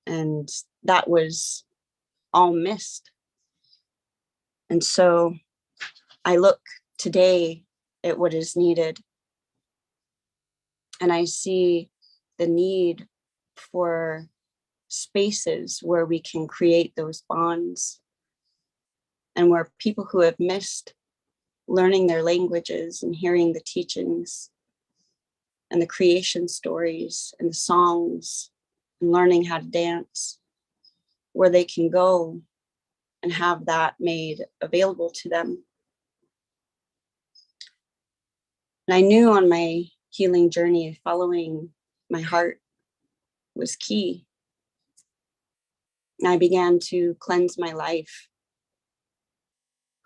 And that was all missed. And so I look today at what is needed, and I see the need for spaces where we can create those bonds and where people who have missed learning their languages and hearing the teachings and the creation stories and the songs and learning how to dance, where they can go and have that made available to them. And I knew on my healing journey, following my heart was key. And I began to cleanse my life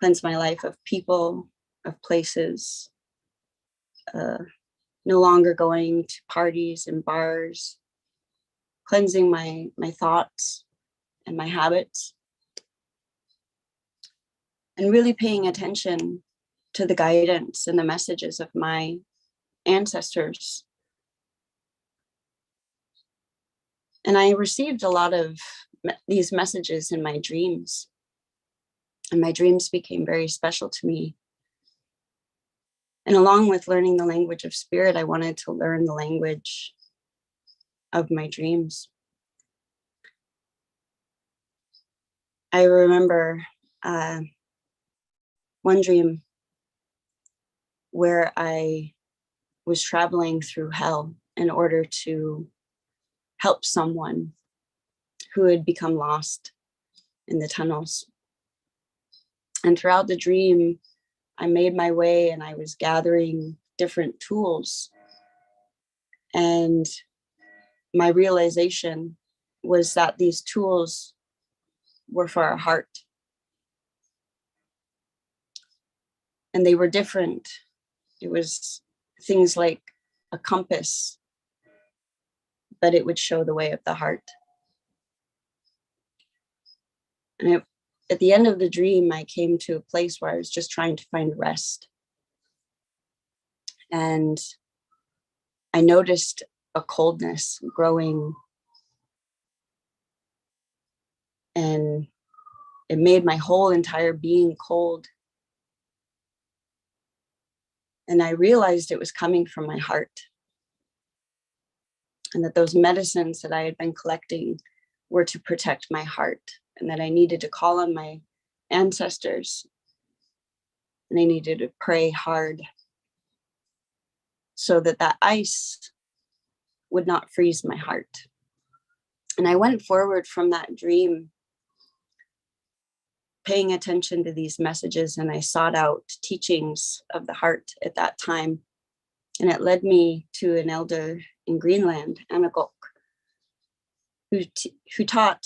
of people, of places, no longer going to parties and bars, cleansing my thoughts and my habits, and really paying attention to the guidance and the messages of my ancestors. And I received a lot of these messages in my dreams, and my dreams became very special to me. And along with learning the language of spirit, I wanted to learn the language of my dreams. I remember one dream where I was traveling through hell in order to help someone who had become lost in the tunnels. And throughout the dream, I made my way and I was gathering different tools. And my realization was that these tools were for our heart. And they were different. It was things like a compass, but it would show the way of the heart. And at the end of the dream, I came to a place where I was just trying to find rest. And I noticed a coldness growing, and it made my whole entire being cold. And I realized it was coming from my heart, and that those medicines that I had been collecting were to protect my heart, and that I needed to call on my ancestors, and I needed to pray hard so that that ice would not freeze my heart. And I went forward from that dream, paying attention to these messages, and I sought out teachings of the heart at that time. And it led me to an elder in Greenland, Anagok, who taught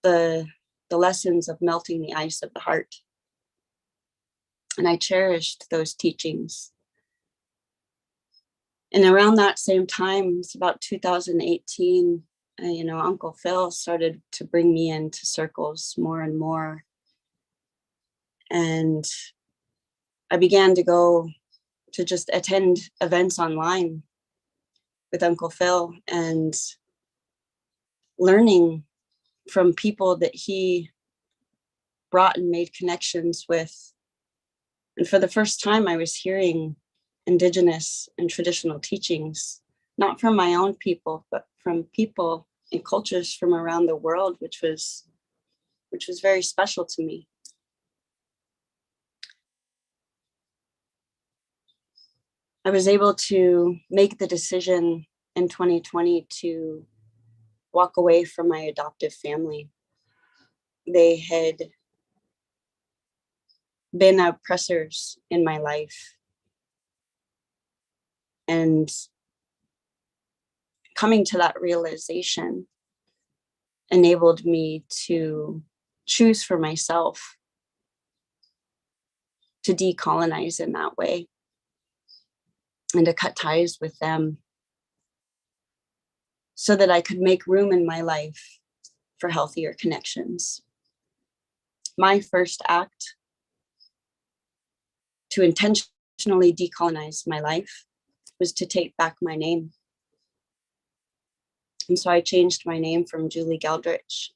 the lessons of melting the ice of the heart. And I cherished those teachings. And around that same time, it's about 2018, Uncle Phil started to bring me into circles more and more. And I began to go to just attend events online with Uncle Phil and learning from people that he brought and made connections with. And for the first time, I was hearing indigenous and traditional teachings, not from my own people, but from people and cultures from around the world, which was very special to me. I was able to make the decision in 2020 to walk away from my adoptive family. They had been oppressors in my life. And coming to that realization enabled me to choose for myself to decolonize in that way and to cut ties with them so that I could make room in my life for healthier connections. My first act to intentionally decolonize my life was to take back my name. And so I changed my name from Julie Geldrich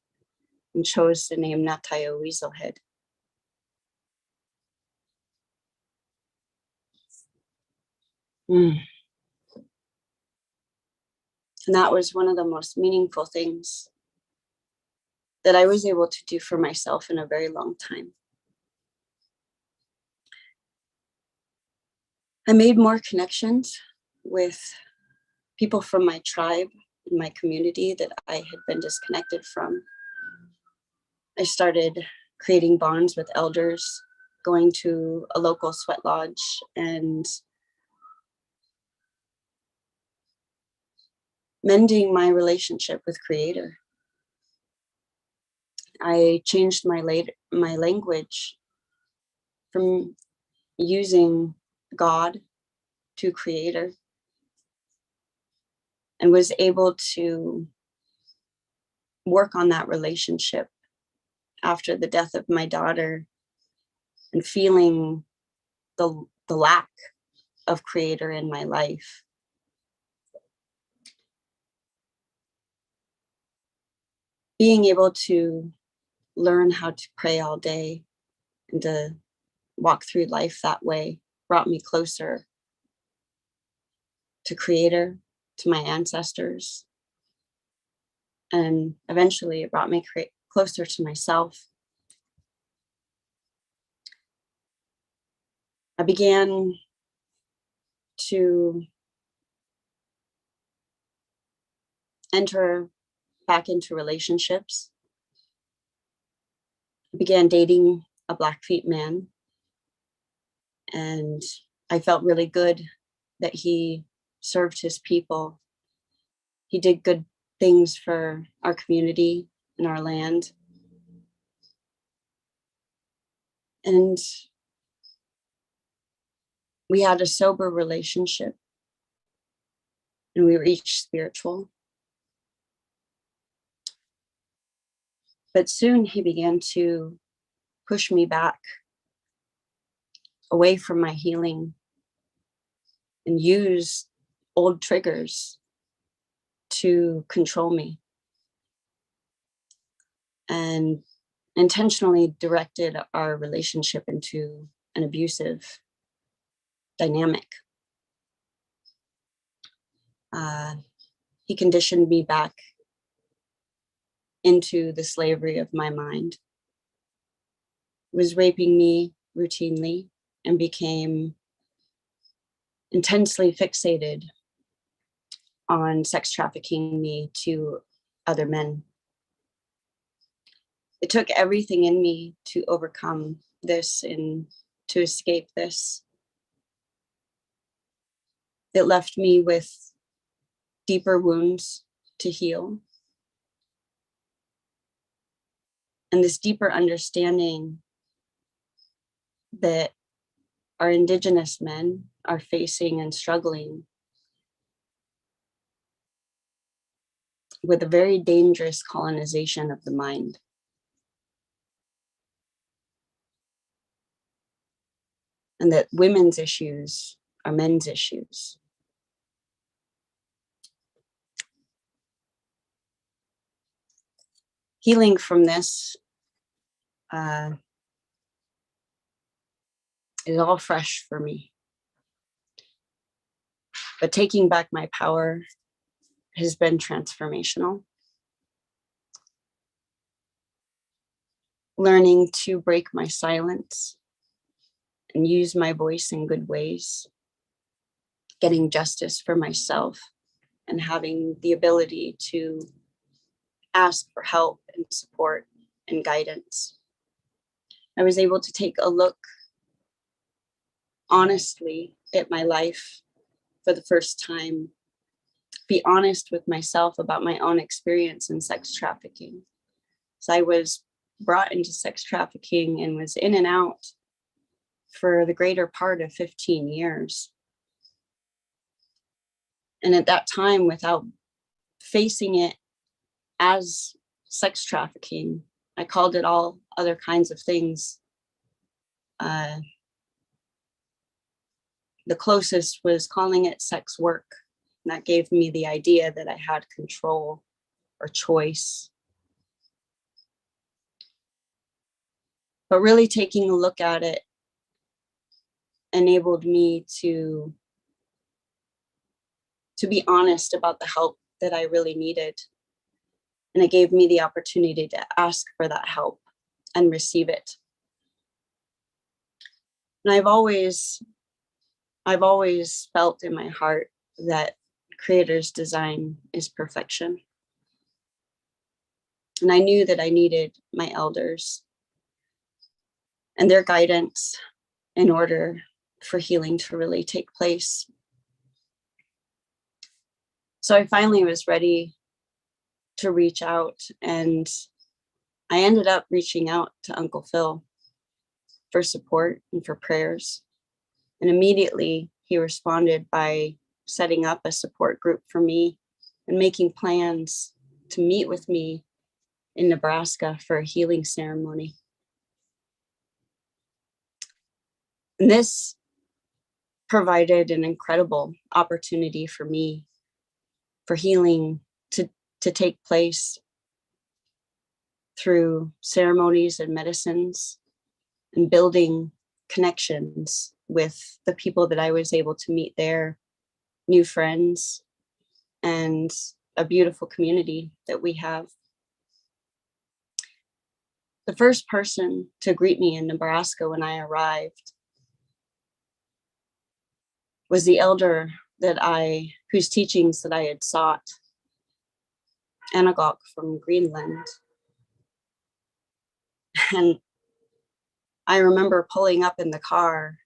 and chose the name Natayo Weaselhead. And that was one of the most meaningful things that I was able to do for myself in a very long time. I made more connections with people from my tribe and my community that I had been disconnected from. I started creating bonds with elders, going to a local sweat lodge and mending my relationship with Creator. I changed my language from using God to Creator, and was able to work on that relationship after the death of my daughter and feeling the lack of Creator in my life. Being able to learn how to pray all day and to walk through life that way brought me closer to Creator, to my ancestors, And eventually it brought me closer to myself. I began to enter back into relationships. I began dating a Blackfeet man, and I felt really good that he served his people. He did good things for our community and our land. And we had a sober relationship, and we were each spiritual. But soon he began to push me back away from my healing and use old triggers to control me, and intentionally directed our relationship into an abusive dynamic. He conditioned me back into the slavery of my mind, was raping me routinely, and became intensely fixated on sex trafficking me to other men. It took everything in me to overcome this and to escape this. It left me with deeper wounds to heal. And this deeper understanding that our indigenous men are facing and struggling with a very dangerous colonization of the mind. And that women's issues are men's issues. Healing from this is all fresh for me. But taking back my power has been transformational. Learning to break my silence and use my voice in good ways. Getting justice for myself and having the ability to ask for help and support and guidance. I was able to take a look honestly at my life for the first time, be honest with myself about my own experience in sex trafficking. So I was brought into sex trafficking and was in and out for the greater part of 15 years. And at that time, without facing it as sex trafficking, I called it all other kinds of things. The closest was calling it sex work. And that gave me the idea that I had control or choice. But really taking a look at it enabled me to be honest about the help that I really needed. And it gave me the opportunity to ask for that help and receive it. And I've always felt in my heart that Creator's design is perfection. And I knew that I needed my elders and their guidance in order for healing to really take place. So I finally was ready to reach out, and I ended up reaching out to Uncle Phil for support and for prayers. And immediately he responded by setting up a support group for me and making plans to meet with me in Nebraska for a healing ceremony. And this provided an incredible opportunity for me for healing to take place through ceremonies and medicines and building connections with the people that I was able to meet there, new friends, and a beautiful community that we have. The first person to greet me in Nebraska when I arrived was the elder whose teachings that I had sought, Anagok from Greenland. And I remember pulling up in the car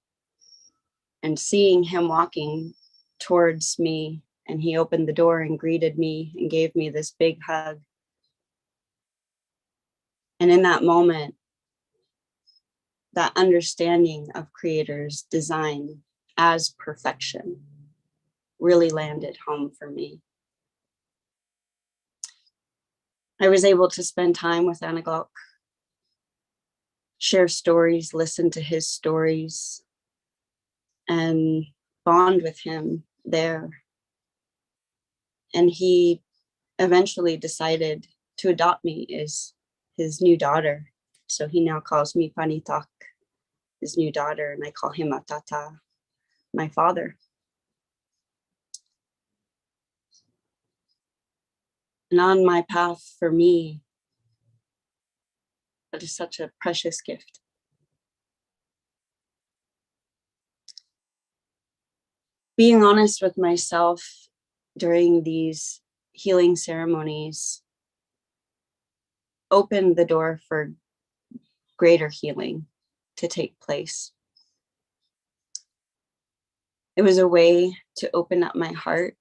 and seeing him walking towards me, and he opened the door and greeted me and gave me this big hug. And in that moment, that understanding of Creator's design as perfection really landed home for me. I was able to spend time with Anagok, share stories, listen to his stories, and bond with him there. And he eventually decided to adopt me as his new daughter. So he now calls me Panitak, his new daughter, and I call him Atata, my father. And on my path, for me, that is such a precious gift. Being honest with myself during these healing ceremonies opened the door for greater healing to take place. It was a way to open up my heart,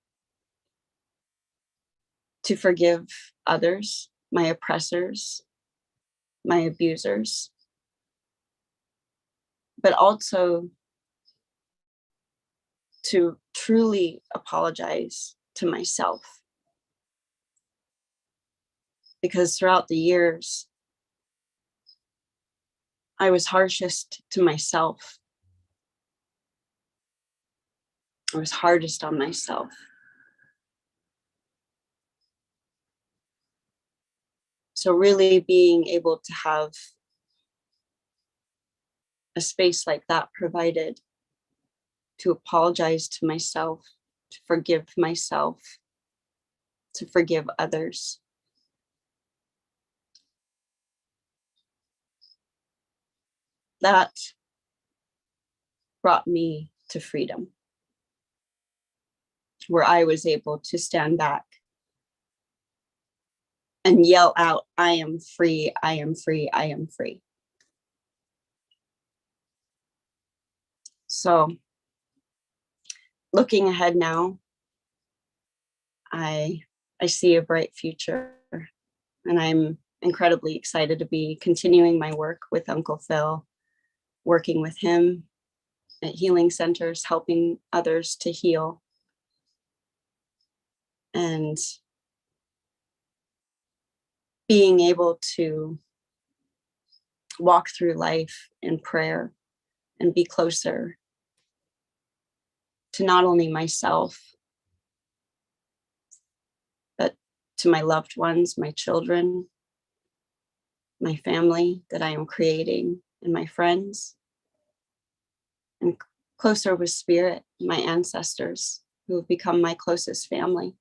to forgive others, my oppressors, my abusers, but also to truly apologize to myself. Because throughout the years, I was harshest to myself. I was hardest on myself. So really being able to have a space like that provided to apologize to myself, to forgive myself, to forgive others. That brought me to freedom, where I was able to stand back and yell out, I am free, I am free, I am free. So looking ahead now, I see a bright future, and I'm incredibly excited to be continuing my work with Uncle Phil, working with him at healing centers, helping others to heal, and being able to walk through life in prayer and be closer to not only myself, but to my loved ones, my children, my family that I am creating, and my friends, and closer with spirit, my ancestors who have become my closest family,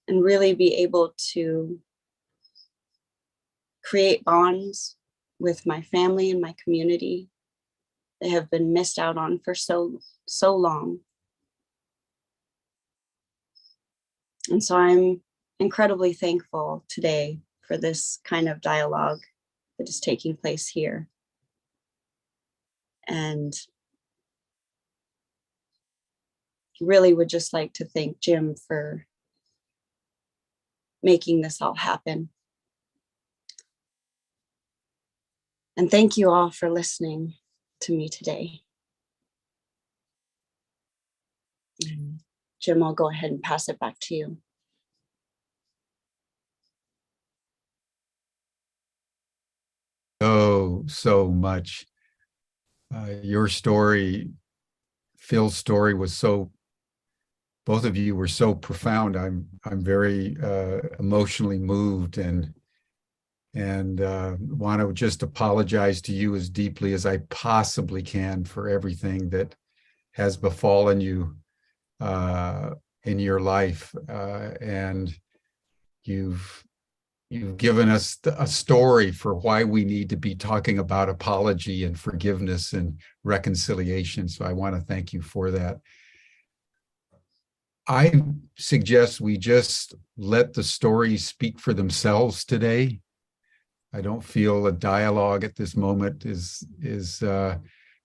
and really be able to create bonds with my family and my community that have been missed out on for so long. And so I'm incredibly thankful today for this kind of dialogue that is taking place here. And really would just like to thank Jim for making this all happen. And thank you all for listening to me today. And Jim, I'll go ahead and pass it back to you. Oh, so much. Your story, Phil's story was so, both of you were so profound. I'm very emotionally moved, and want to just apologize to you as deeply as I possibly can for everything that has befallen you. in your life, and you've given us a story for why we need to be talking about apology and forgiveness and reconciliation. So I want to thank you for that. I suggest we just let the stories speak for themselves today. I don't feel a dialogue at this moment is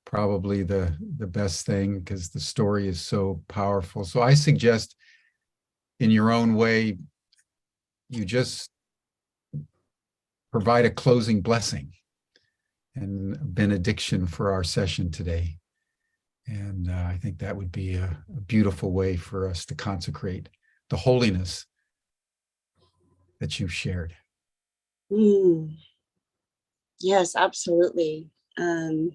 probably the best thing, because the story is so powerful. So I suggest, in your own way, you just provide a closing blessing and benediction for our session today. And I think that would be a beautiful way for us to consecrate the holiness that you've shared. Yes, absolutely. I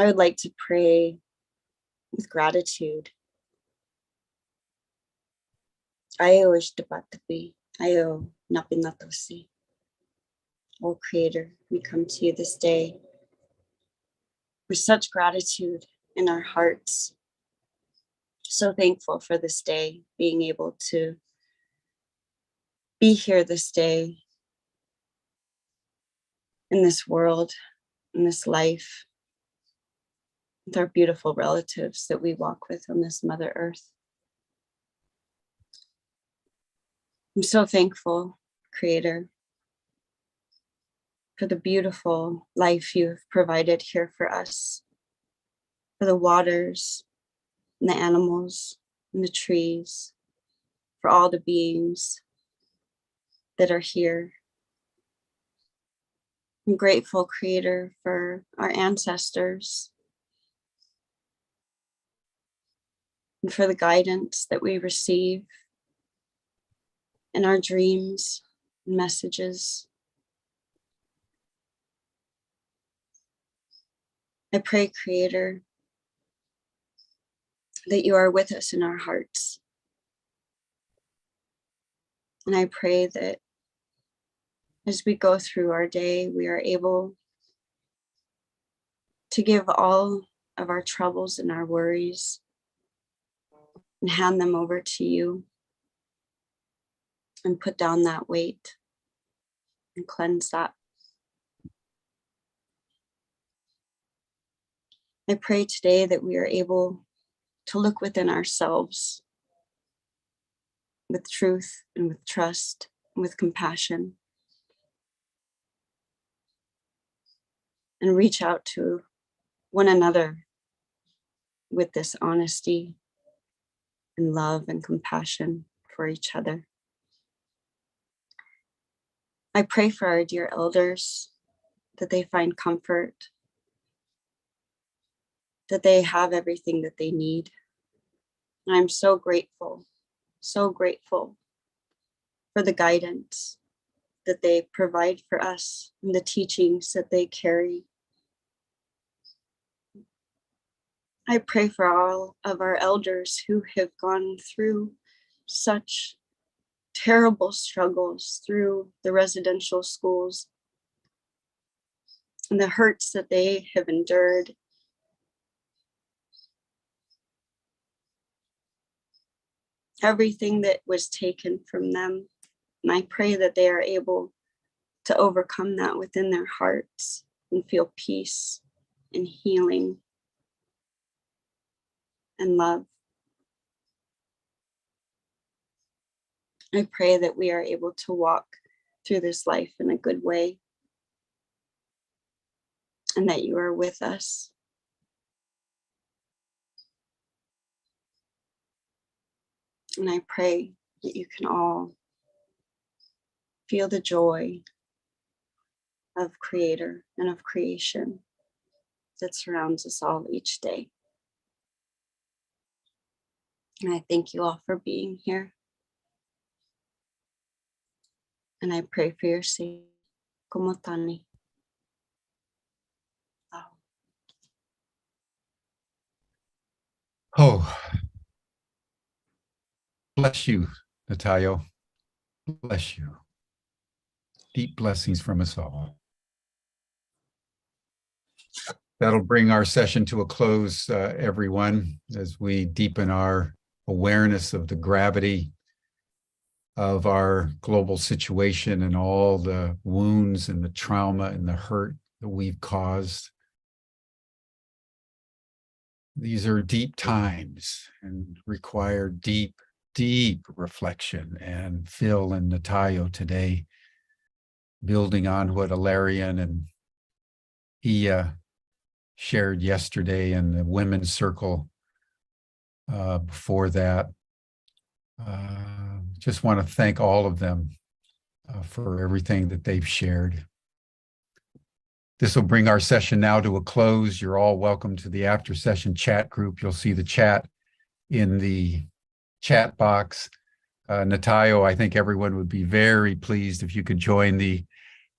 would like to pray with gratitude. Ayo ishtapatapi, ayo napinatosi. Oh Creator, we come to you this day with such gratitude in our hearts. So thankful for this day, being able to be here this day, in this world, in this life, with our beautiful relatives that we walk with on this Mother Earth. I'm so thankful, Creator, for the beautiful life you've provided here for us, for the waters and the animals and the trees, for all the beings that are here. I'm grateful, Creator, for our ancestors and for the guidance that we receive in our dreams and messages. I pray, Creator, that you are with us in our hearts. And I pray that as we go through our day, we are able to give all of our troubles and our worries and hand them over to you and put down that weight and cleanse that. I pray today that we are able to look within ourselves with truth and with trust and with compassion, and reach out to one another with this honesty and love and compassion for each other. I pray for our dear elders, that they find comfort, that they have everything that they need. And I'm so grateful for the guidance that they provide for us and the teachings that they carry. I pray for all of our elders who have gone through such terrible struggles through the residential schools and the hurts that they have endured. Everything that was taken from them. And I pray that they are able to overcome that within their hearts and feel peace and healing and love. I pray that we are able to walk through this life in a good way, and that you are with us. And I pray that you can all feel the joy of Creator and of creation that surrounds us all each day. And I thank you all for being here. And I pray for your safety. Komotani. Oh, bless you, Natalia. Bless you. Deep blessings from us all. That'll bring our session to a close, everyone, as we deepen our awareness of the gravity of our global situation and all the wounds and the trauma and the hurt that we've caused. These are deep times and require deep, deep reflection. And Phil and Natayo today, building on what Ilarian and Ia shared yesterday in the women's circle before that. Just want to thank all of them for everything that they've shared. This will bring our session now to a close. You're all welcome to the after session chat group. You'll see the chat in the chat box. Natayo, I think everyone would be very pleased if you could join the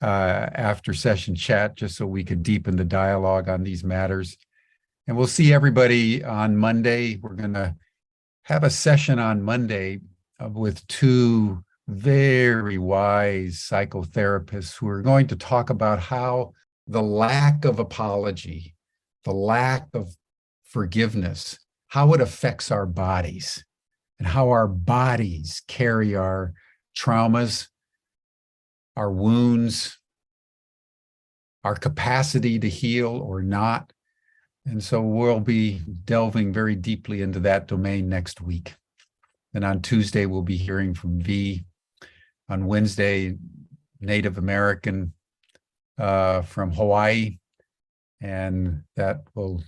after session chat, just so we could deepen the dialogue on these matters. And we'll see everybody on Monday. We're going to have a session on Monday with two very wise psychotherapists who are going to talk about how the lack of apology, the lack of forgiveness, how it affects our bodies and how our bodies carry our traumas, our wounds, our capacity to heal or not. And so we'll be delving very deeply into that domain next week. And on Tuesday, we'll be hearing from V. On Wednesday, Native American from Hawaii. And that will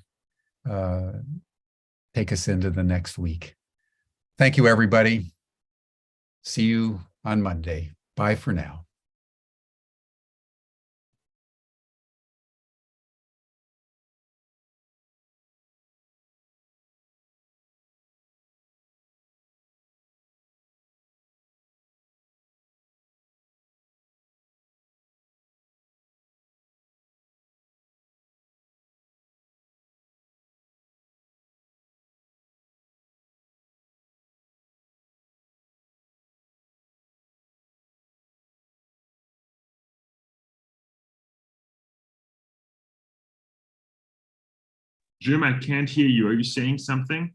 take us into the next week. Thank you, everybody. See you on Monday. Bye for now. Jim, I can't hear you. Are you saying something?